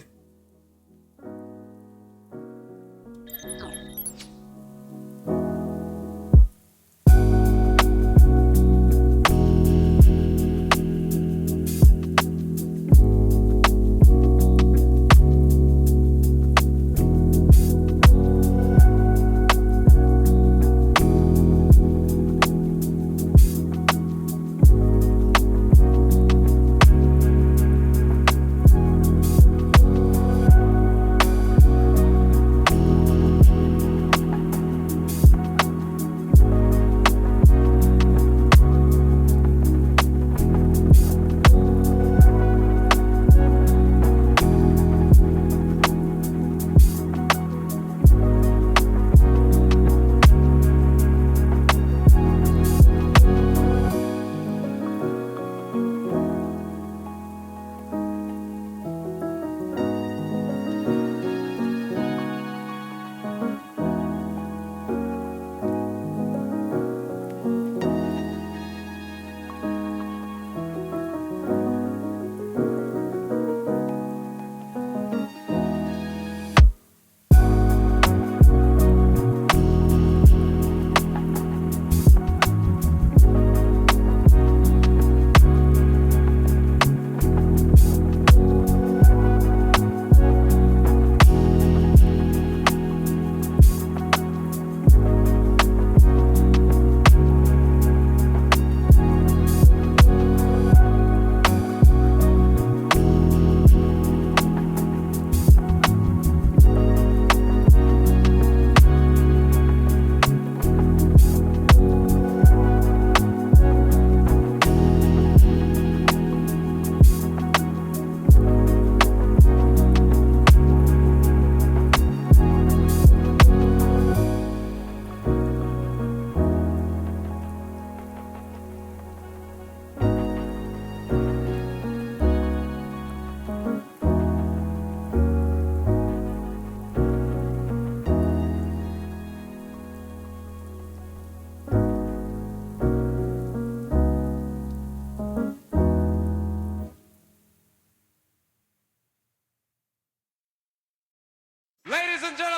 and gentlemen.